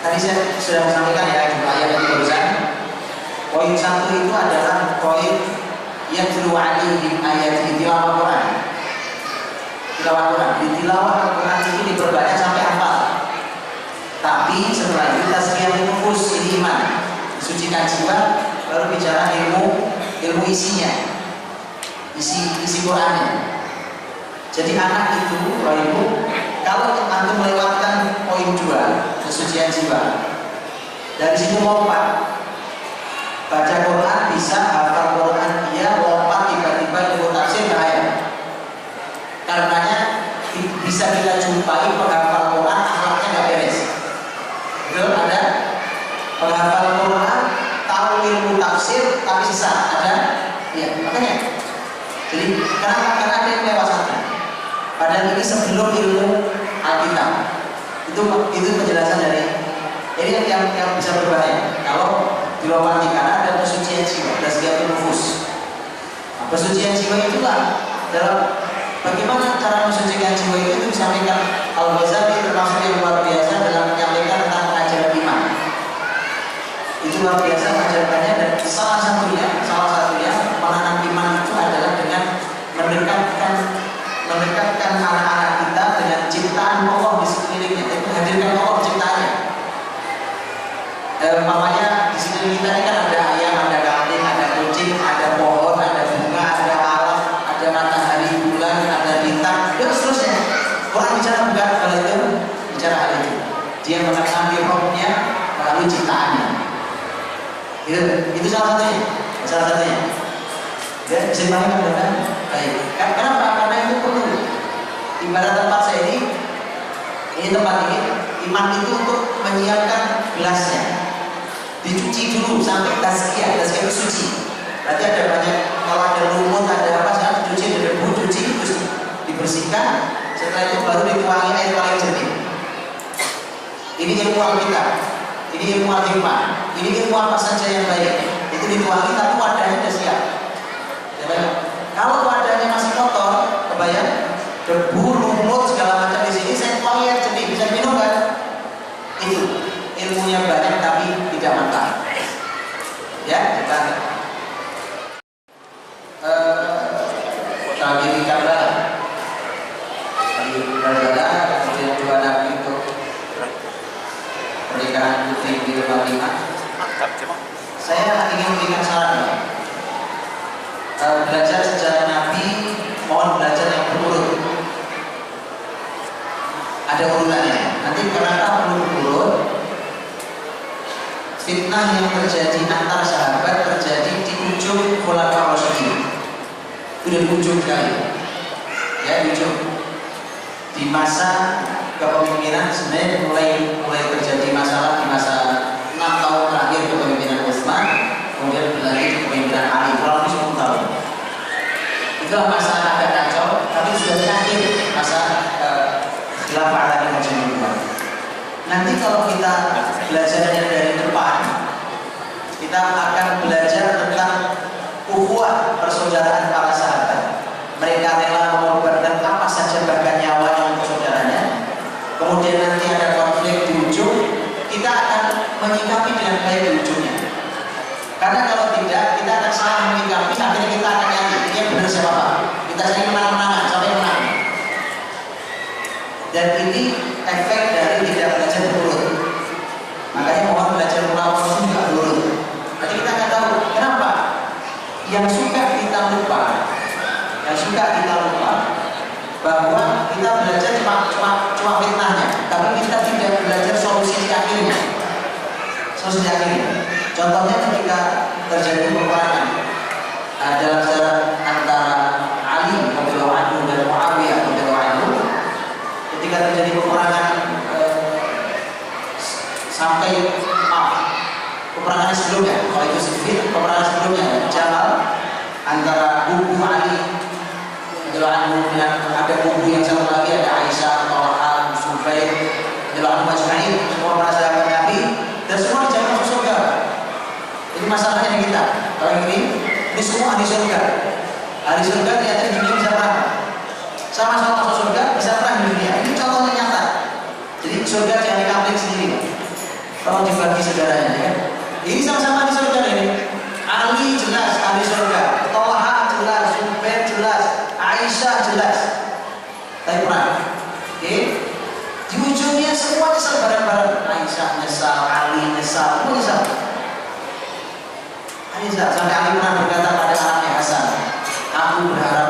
Tadi saya sudah sampaikan ya di ayat yang barusan. Poin 1 itu adalah poin yatlu 'alaihim ayatihi, tilawah Quran. Tilawah Quran. Di tilawah Al-Quran itu diperbanyak sampai hafal. Tapi setelah itu tazkiyatun nufus, ini iman, disucikan jiwa, baru bicara ilmu isinya, isi Qurannya. Jadi anak itu, Bapak Ibu, kalau antum melewatkan poin 2, kesucian jiwa, dari situ lompat. Baca Quran bisa, hafal Quran dia, lompat tiba-tiba ilmu tafsir bahaya. Karenanya bisa kita jumpai penghafal Quran akhlaknya nggak beres. Betul, ada penghafal Quran tahu ilmu tafsir tapi sesat, ada? Iya, makanya. Jadi karena ada yang lewat satu. Padahal ini sebelum ilmu Alkitab. Itu penjelasan dari ini yang bisa berbahaya. Kalau dilewati karena ada kesucian jiwa, tazkiyatun nufus. Kesucian jiwa itulah dalam bagaimana cara mensucikan jiwa itu bisa disampaikan Al-Ghazali termasuk yang luar biasa dalam menyampaikan tentang ajaran iman. Itu luar biasa ajarannya, dan salah satunya menanam iman itu adalah dengan mendekatkan anak-anak kita dengan ciptaan Allah di sekelilingnya, itu hadirkan Allah ciptaannya. Makanya di sekeliling kita ini kan ada ayam, ada kambing, ada kucing, ada pohon, ada bunga, ada alam, ada matahari, bulan, ada bintang, dan seterusnya. Orang bicara bukan hal itu, bicara hal itu. Dia mengenali rohnya melalui ciptaannya. Itu salah satunya. Ya, bisa dipahami kan? Baik. Kenapa? Karena itu perlu. Ibarat tempat saya ini tempat ini, iman itu untuk menyiapkan gelasnya. Dicuci dulu sampai tazkiyah itu suci. Berarti ada banyak, kalau ada lumut, ada apa, sekarang dicuci, ada debu, cuci, terus dibersihkan. Setelah itu baru dituangi air paling jernih. Ini ilmu Alkitab, ini ilmu Al-Hikmah, ini ilmu apa saja yang baik. Itu dituangi, tapi wadahnya sudah siap. Kalau wadahnya masih kotor, kebayang, debu, lumut, segala macam di sini, saya tuangi air jernih, bisa minum kan? Itu ilmunya banyak tapi tidak mantap. Ya, kita tragedi Karbala. Kemudian dua nabi untuk pernikahan putri di Fatimah. Saya ingin memberikan saran. Belajar sejarah Nabi, mohon belajar yang berurut. Ada urutannya. Nanti kenapa perlu berurut? Fitnah yang terjadi antar sahabat terjadi di ujung Khulafaur Rasyidin. Itu di ujung sekali. Ya, di ujung. Di masa kepemimpinan sebenarnya mulai terjadi masalah di masa 6 tahun terakhir kepemimpinan Utsman, kemudian berlanjut di kepemimpinan Ali, kurang lebih 10 tahun. Itulah masa agak kacau, tapi sudah berakhir masa khilafah Ali Hajjah. Nanti kalau kita belajarnya dari depan, kita akan belajar tentang ukhuwah persaudaraan para sahabat. Mereka rela mengorbankan apa saja, bahkan nyawanya untuk saudaranya. Kemudian nanti ada konflik di ujung, kita akan menyikapi dengan baik di ujungnya. Karena kalau tidak, kita akan salah menyikapi, akhirnya kita akan yakin ini yang benar siapa Pak. Kita sering menang-menangan sampai menang. Dan ini efek dari tidak belajar berurut. Makanya mohon belajar ulang itu juga berurut. Nanti kita akan tahu kenapa yang suka kita lupa bahwa kita belajar cuma fitnahnya, tapi kita tidak belajar solusi akhirnya. Contohnya ketika terjadi peperangan dalam sejarah antara Ali radhiyallahu anhu dan Muawiyah radhiyallahu anhu. Ketika terjadi peperangan peperangan sebelumnya, kalau itu Siffin, peperangan sebelumnya Jamal antara kubu Ali dan ada kubu yang satu lagi, ada Aisyah, Thalha, Zubair, Majma'in, semua para sahabat Nabi, dan semua dijamin masuk surga. Ini masalahnya di kita. Kalau ini semua ahli surga. Ahli surga ternyata di dunia bisa perang. Sama-sama masuk surga, bisa perang di dunia. Ini contohnya nyata. Jadi surga jangan dikapling sendiri. Kalau dibagi saudaranya, ya. Ini sama-sama ahli surga ini. Ali jelas ahli surga, Thalha jelas, Zubair jelas, Aisyah jelas. Tapi perang. Oke. Di ujungnya semua nyesal bareng-bareng. Aisyah nyesal, Ali nyesal, semua nyesal. Ali nyesal. Sampai Ali pernah berkata pada anaknya Hasan, aku berharap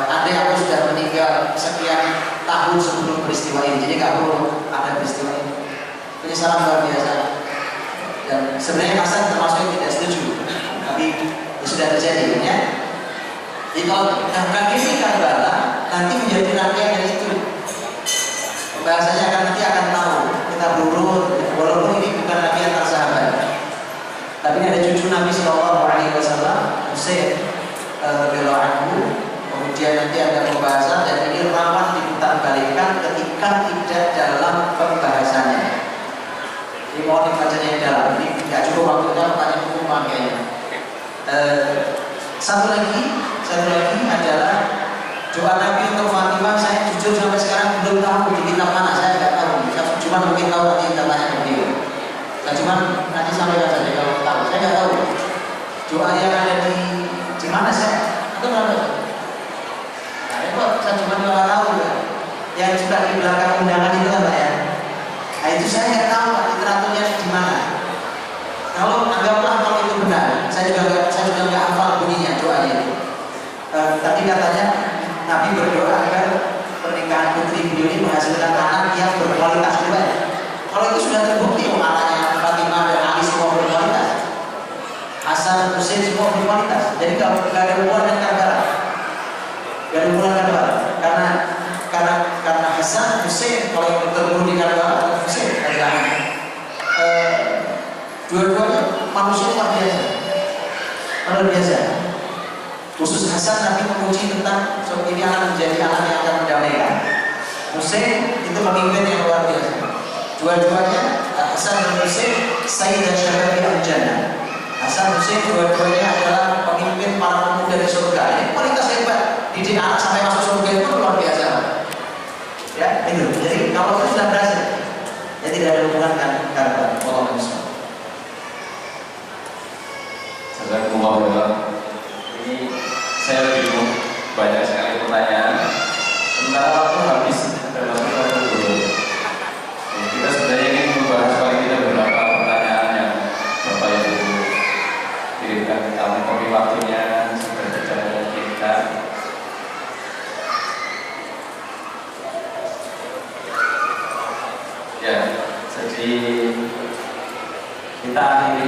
andai aku sudah meninggal sekian tahun sebelum peristiwa ini, jadi gak perlu ada peristiwa ini. Penyesalan luar biasa. Dan sebenarnya Hasan termasuk yang tidak setuju, tapi sudah terjadi, ya. Jadi kalau tragedi Karbala nanti menjadi rangkaian dari itu. Bahasanya nanti akan tahu, kita berurut, walaupun ini bukan lagi antar sahabat, tapi ini ada cucu Nabi Sallallahu Alaihi Wasallam, Husain radhiyallahu anhu. Kemudian nanti ada pembahasan, dan ini rawan diputarbalikkan ketika tidak dalam pembahasannya. Ini mohon dibacanya yang dalam. Ini tidak cukup waktunya, banyak hukuman kayaknya. Satu lagi adalah doa Nabi untuk Fatimah. Saya apa cuma 2 tahun kan? Yang sudah di belakang undangan itu kan Pak ya? Nah itu saya nggak tahu Pak literaturnya di mana. Kalau anggaplah kalau itu benar, saya juga nggak hafal bunyinya doanya itu. Tapi katanya Nabi berdoa agar pernikahan putri beliau ini menghasilkan anak yang berkualitas juga. Kalau itu sudah terbukti, anaknya Fatimah dan Ali semua berkualitas, Hasan, Husain semua berkualitas. Jadi kalau nggak ada hubungan dengan Karbala, nggak ada hubungan Karbala, karena Hasan, Husain kalau yang terbunuh di Karbala adalah Husain adalah dua-duanya manusia luar biasa. Khusus Hasan Nabi memuji tentang ini akan menjadi anak yang akan mendamaikan. Husain itu pemimpin yang luar biasa. Dua-duanya Hasan dan Husain Sayyidah Syababi al-Jannah. Hasan Husain dua-duanya adalah pemimpin para pemuda di surga. Ini kualitas hebat. Didik anak sampai masuk surga itu luar biasa. Ya, itu. Jadi kalau itu sudah berhasil, ya tidak ada hubungan dengan Karbala. Wallahu a'lam. Ini saya bingung, banyak sekali pertanyaan. Sementara waktu habis termasuk waktu dulu. Kita sebenarnya ingin membahas paling tidak beberapa pertanyaan yang Bapak Ibu kirimkan ke kami, tapi waktunya sudah berjalan dengan kita. Ya, jadi kita akhiri